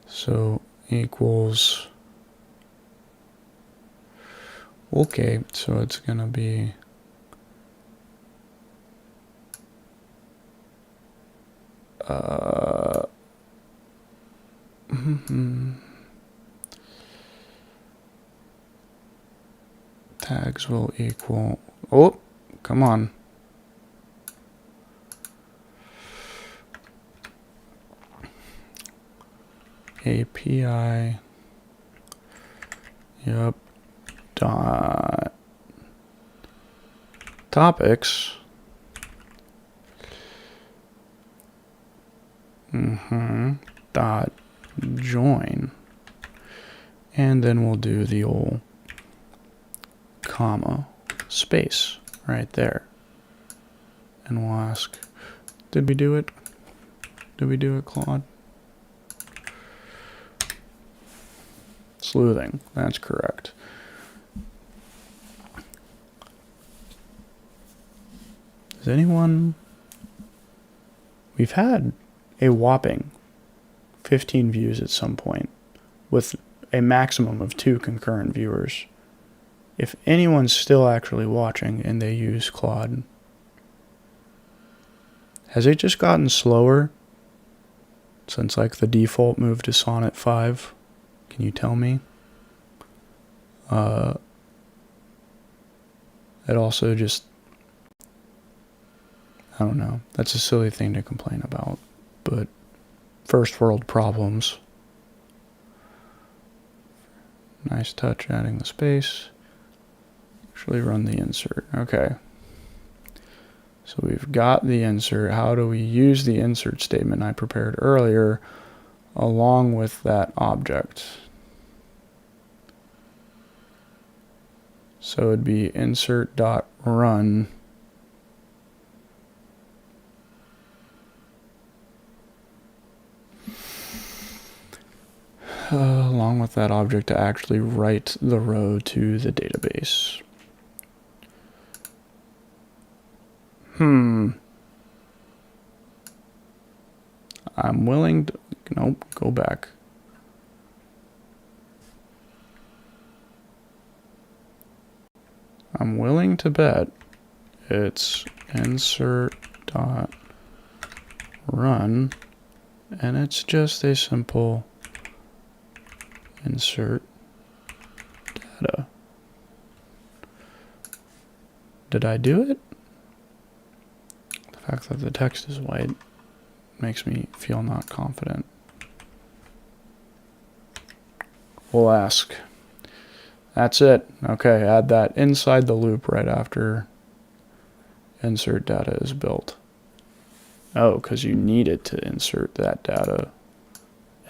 So equals. Okay, so it's going to be tags will equal, oh, come on. API, yep, dot topics, dot join, and then we'll do the old comma space right there, and we'll ask, did we do it? Did we do it, Claude? Sleuthing, that's correct. Does anyone... We've had a whopping 15 views at some point with a maximum of 2 concurrent viewers. If anyone's still actually watching and they use Claude, has it just gotten slower since like the default moved to Sonnet 5? Can you tell me? It also just, I don't know. That's a silly thing to complain about, but first world problems. Nice touch adding the space. Actually run the insert. Okay. So we've got the insert. How do we use the insert statement I prepared earlier along with that object? So it'd be insert.run. Along with that object to actually write the row to the database. I'm willing to... Nope, go back. I'm willing to bet it's insert dot run, and it's just a simple insert data. Did I do it? The fact that the text is white makes me feel not confident. We'll ask. That's it. Okay, add that inside the loop right after insert data is built. Oh, because you need it to insert that data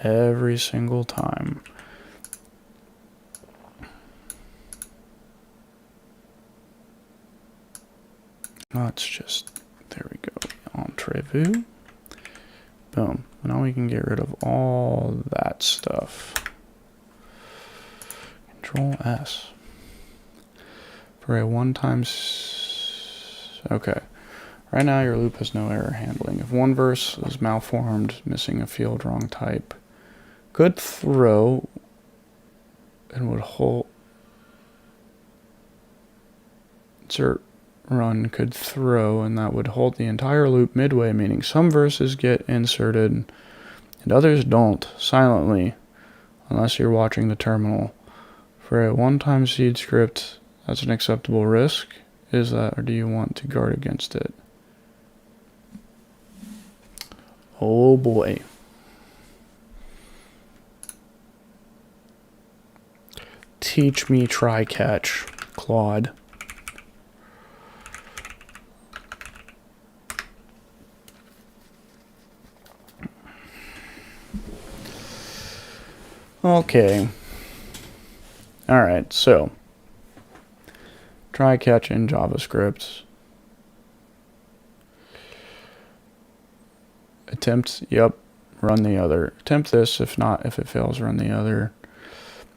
every single time. Let's just, there we go, entrevu. Boom. Now we can get rid of all that stuff. Control S. For a one-time, okay. Right now your loop has no error handling. If one verse is malformed, missing a field, wrong type, could throw and would hold, insert run could throw, and that would halt the entire loop midway, meaning some verses get inserted and others don't, silently, unless you're watching the terminal. For a one-time seed script, that's an acceptable risk. Is that, or do you want to guard against it? Oh boy. Teach me try catch, Claude. Okay. Alright, so try catch in JavaScript. Attempt, yep, run the other. Attempt this, if not, if it fails, run the other.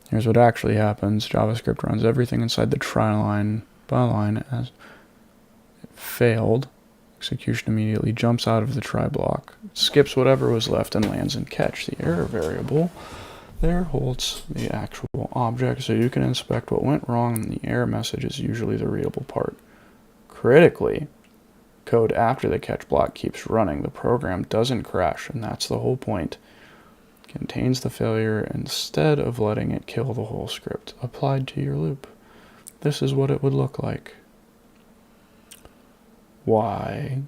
Here's what actually happens. JavaScript runs everything inside the try line by line as it failed. Execution immediately jumps out of the try block, skips whatever was left, and lands in catch. The error variable there holds the actual object so you can inspect what went wrong, and the error message is usually the readable part. Critically, code after the catch block keeps running. The program doesn't crash, and that's the whole point. It contains the failure instead of letting it kill the whole script applied to your loop. This is what it would look like. Why?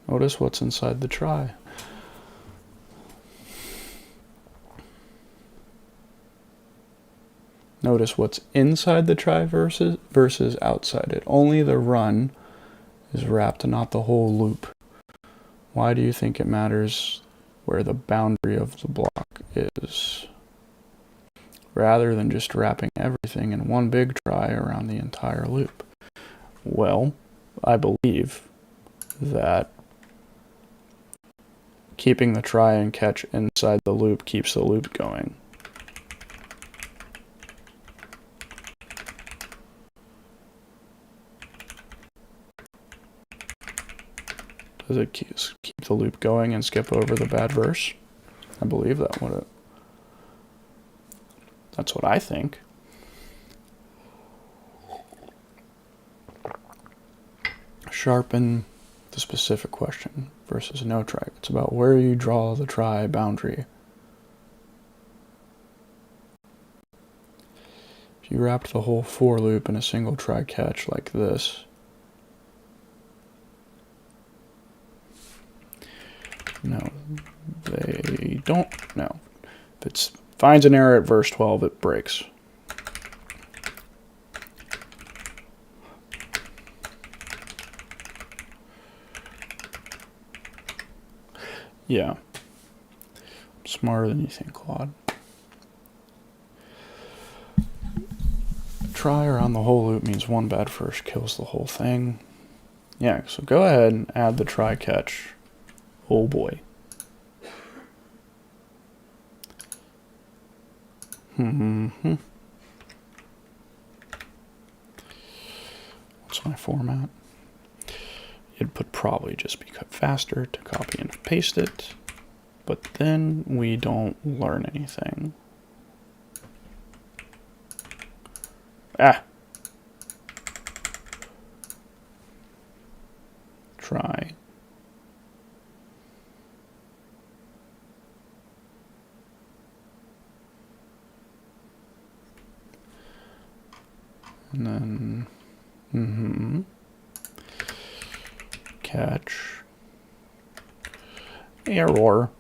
Notice what's inside the try. Notice what's inside the try versus outside it. Only the run is wrapped, not the whole loop. Why do you think it matters where the boundary of the block is? Rather than just wrapping everything in one big try around the entire loop. Well, I believe that keeping the try and catch inside the loop keeps the loop going. Does it keep the loop going and skip over the bad verse? I believe that would it. That's what I think. Sharpen the specific question versus no try. It's about where you draw the try boundary. If you wrapped the whole for loop in a single try catch like this, no, they don't. No. If it finds an error at verse 12, it breaks. Yeah. I'm smarter than you think, Claude. Try around the whole loop means one bad first kills the whole thing. Yeah, so go ahead and add the try catch. Oh boy. That's my format. It would probably just be faster to copy and paste it, but then we don't learn anything. Try. And then, catch, error,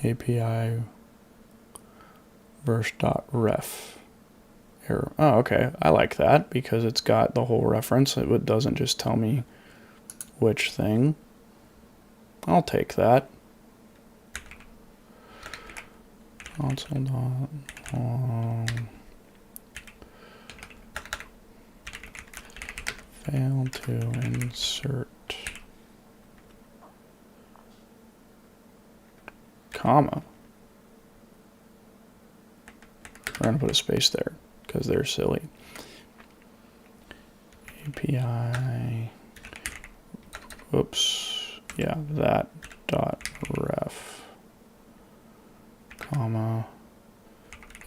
API verse.ref. Error. Oh, okay. I like that because it's got the whole reference. It doesn't just tell me which thing. I'll take that. Console.log. Fail to insert comma. We're going to put a space there because they're silly. API, oops, yeah, that dot ref, comma,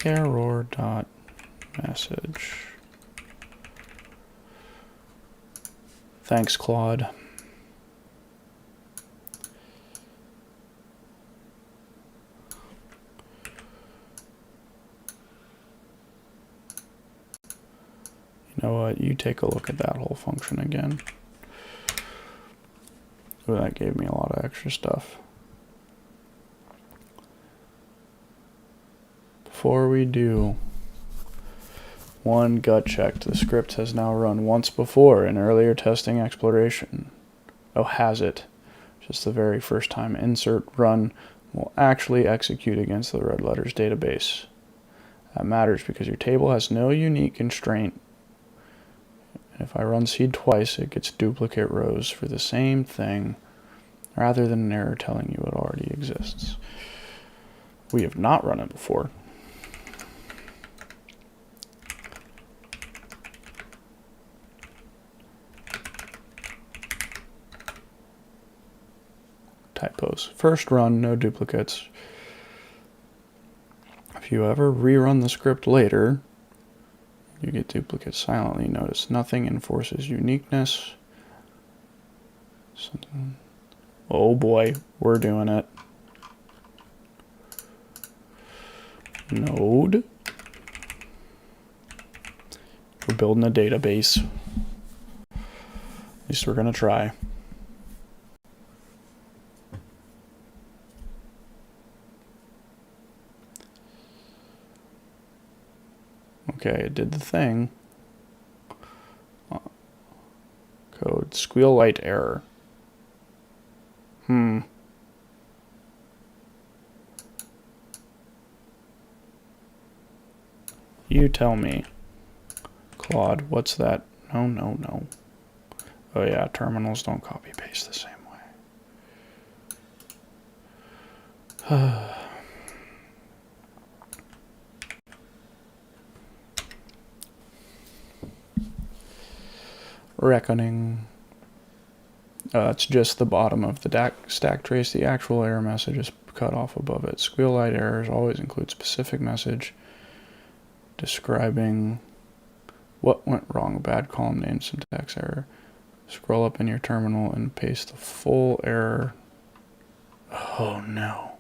error dot message. Thanks, Claude. You know what? You take a look at that whole function again. Ooh, that gave me a lot of extra stuff. Before we do, one gut check. The script has now run once before in earlier testing exploration. Oh, has it? Just the very first time insert run will actually execute against the red letters database. That matters because your table has no unique constraint. And if I run seed twice, it gets duplicate rows for the same thing rather than an error telling you it already exists. We have not run it before. Typos. First run, no duplicates. If you ever rerun the script later, you get duplicates silently. Notice nothing enforces uniqueness. Something. Oh boy, we're doing it. Node. We're building a database. At least we're going to try. Okay, it did the thing. Code squeal light error. You tell me. Claude, what's that? No, no, no. Oh yeah, terminals don't copy paste the same way. Reckoning. It's just the bottom of the stack trace. The actual error message is cut off above it. Squeal light errors always include specific message describing what went wrong. Bad column name, syntax error. Scroll up in your terminal and paste the full error. Oh no.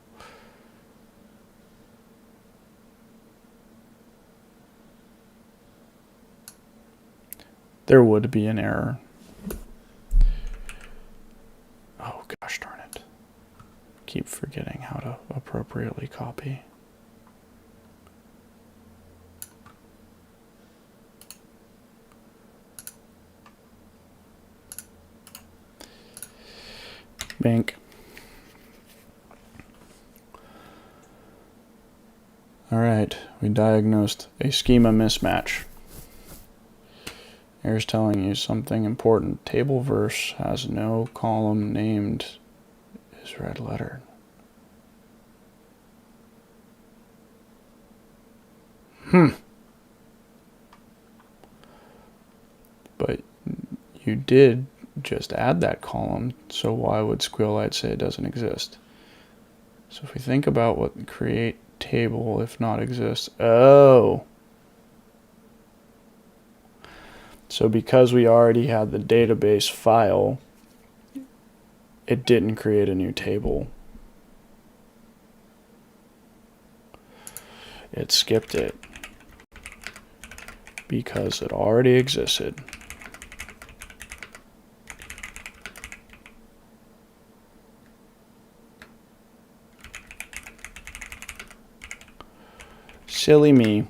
There would be an error. Oh gosh darn it. Keep forgetting how to appropriately copy. Bink. All right, we diagnosed a schema mismatch. Here's telling you something important. Table verse has no column named is red lettered. But you did just add that column, so why would SQLite say it doesn't exist? So if we think about what create table if not exists, oh. So because we already had the database file, it didn't create a new table. It skipped it because it already existed. Silly me.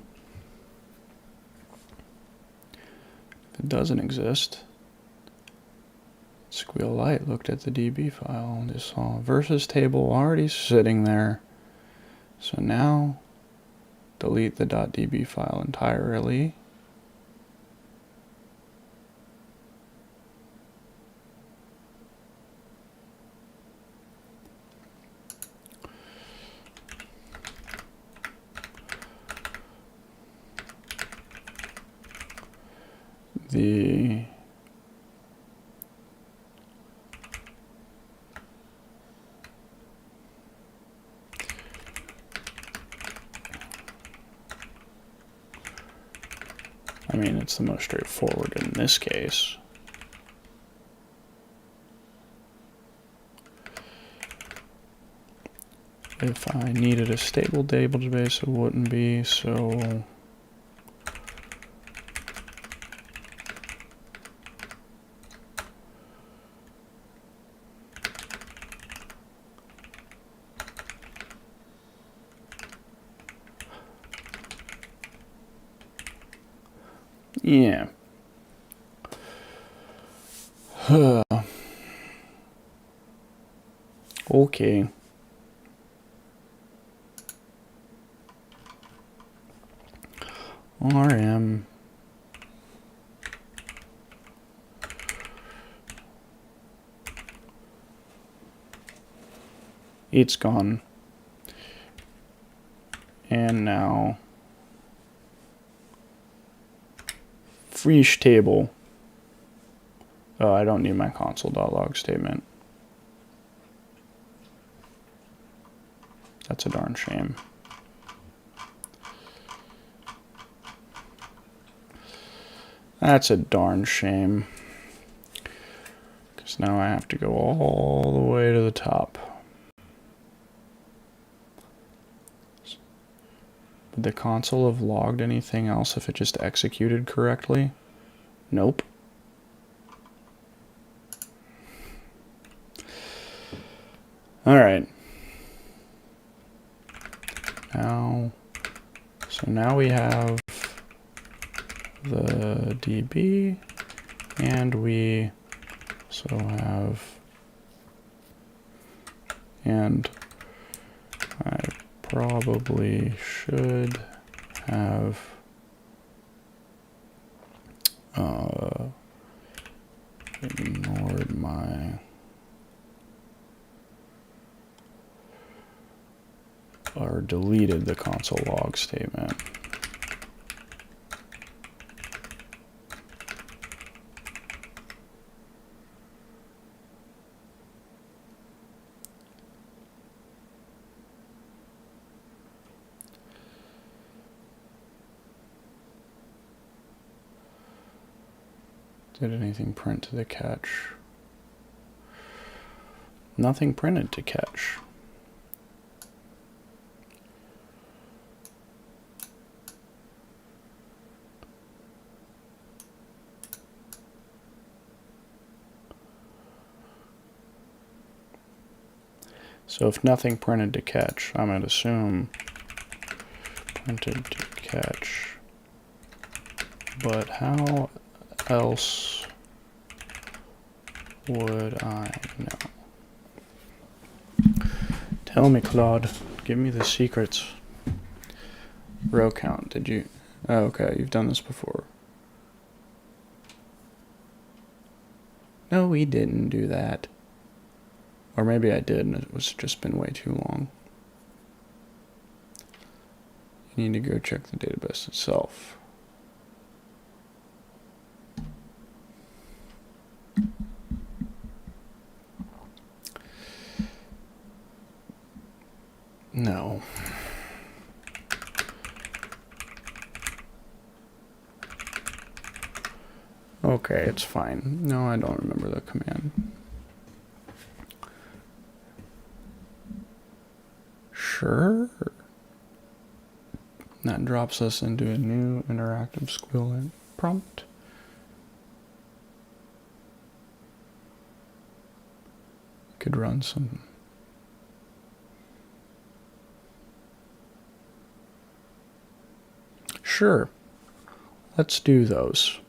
If it doesn't exist, SQLite looked at the DB file and just saw versus table already sitting there. So now delete the .db file entirely. I mean, it's the most straightforward in this case. If I needed a stable database, it wouldn't be so. Yeah. Okay. RM. It's gone. And now fresh table. Oh, I don't need my console.log statement. That's a darn shame. That's a darn shame. Because now I have to go all the way to the top. Would the console have logged anything else if it just executed correctly? Nope. All right. Now we have the DB, and we also have, and I probably should have ignored my or deleted the console log statement. Did anything print to the catch? Nothing printed to catch. So if nothing printed to catch, I'm going to assume printed to catch. But how else would I know? Tell me, Claude. Give me the secrets. Row count. Did you? Oh, okay, you've done this before. No, we didn't do that. Or maybe I did, and it was just been way too long. You need to go check the database itself. No. Okay, it's fine. No, I don't remember the command. Sure. That drops us into a new interactive squeal prompt. Could run some. Sure. Let's do those.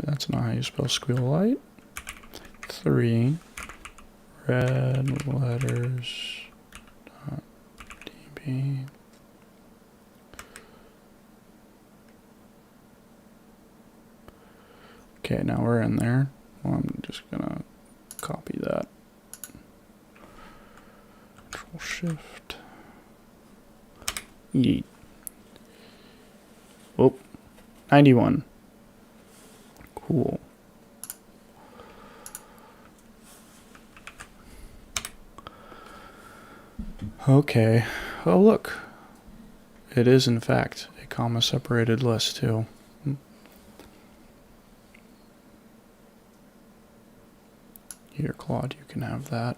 That's not how you spell SquealLite. 3 red letters .db. Okay, now we're in there. Well, I'm just gonna copy that. Control Shift. Yeet. Oh, 91. Cool. Okay. Oh, look. It is, in fact, a comma-separated list, too. Here, Claude, you can have that.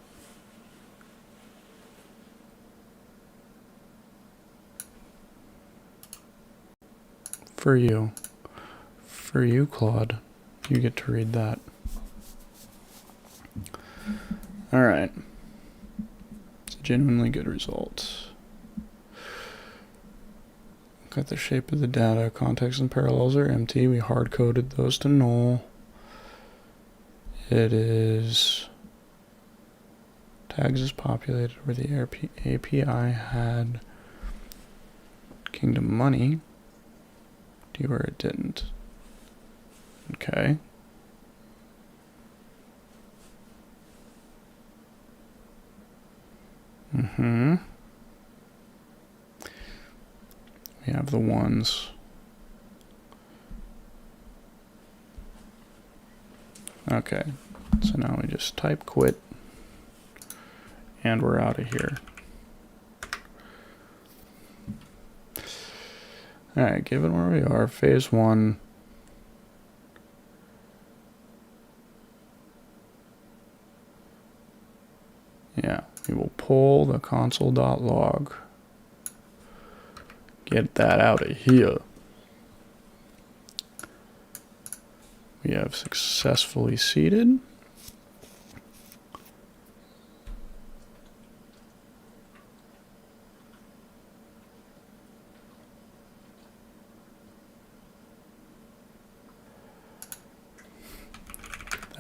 For you. For you, Claude. You get to read that. Alright. It's a genuinely good result. Look at the shape of the data. Context and parallels are empty. We hard-coded those to null. It is tags is populated where the API had kingdom money. Do where it didn't. Okay. We have the ones. Okay, so now we just type quit, and we're out of here. Alright, given where we are, phase 1. Yeah, we will pull the console.log. Get that out of here. We have successfully seeded.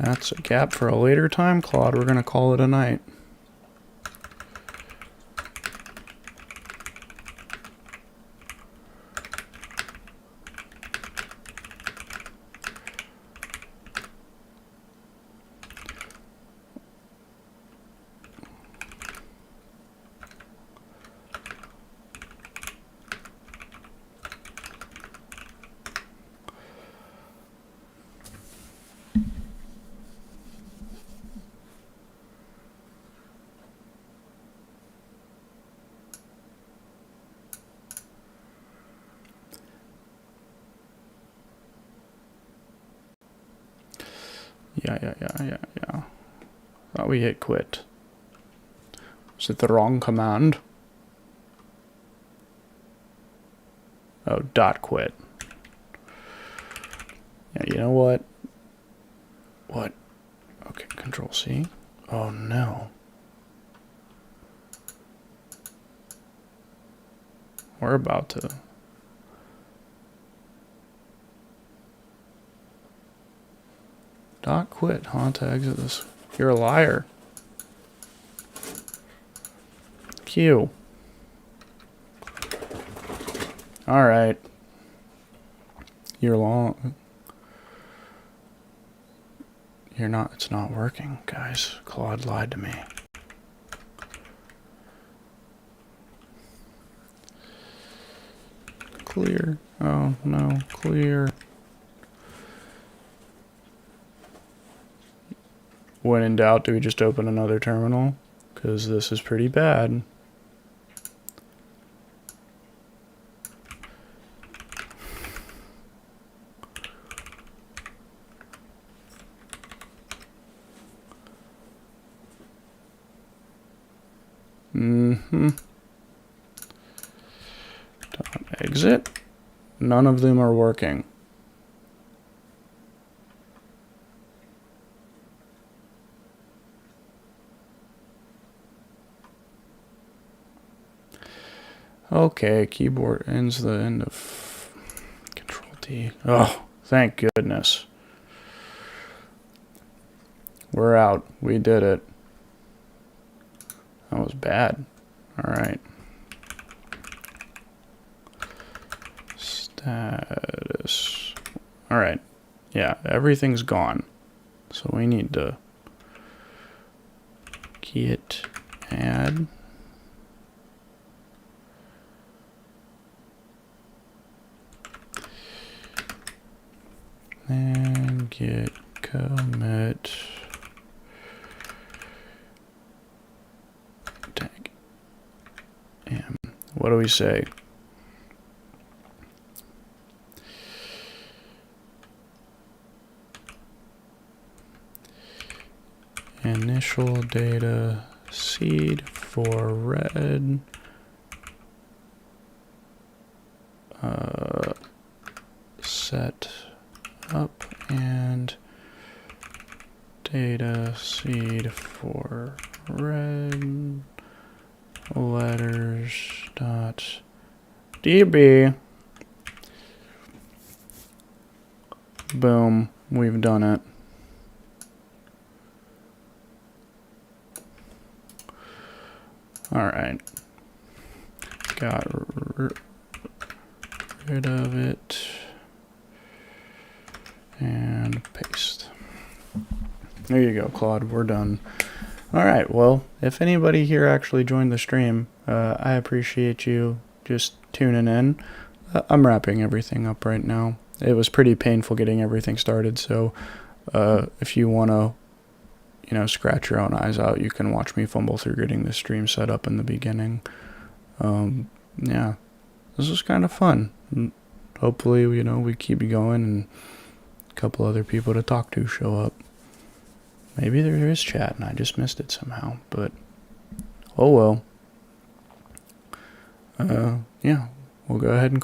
That's a gap for a later time, Claude. We're going to call it a night. Yeah. Thought we hit quit. Was it the wrong command? Oh, .quit. Yeah, you know what? What? Okay, Control C. Oh no. We're about to. .quit, huh? To exit this. You're a liar. Q. Alright. year long. It's not working, guys. Claude lied to me. Clear. Oh, no, clear. When in doubt, do we just open another terminal? Because this is pretty bad. Exit. None of them are working. Okay, keyboard ends the end of Control D. Oh, thank goodness. We're out. We did it. That was bad. All right. Status. All right. Yeah, everything's gone. So we need to git add. And git commit tag. And what do we say? Initial data seed for red. Set up and data seed for red letters dot db. Boom, we've done it. All right, got rid of it and paste. There you go, Claude, we're done. All right, well, if anybody here actually joined the stream, I appreciate you just tuning in. I'm wrapping everything up right now. It was pretty painful getting everything started, so if you want to, scratch your own eyes out, you can watch me fumble through getting the stream set up in the beginning. Yeah, this was kind of fun. Hopefully, we keep going and a couple other people to talk to show up. Maybe there is chat and I just missed it somehow, but oh well. Yeah, we'll go ahead and call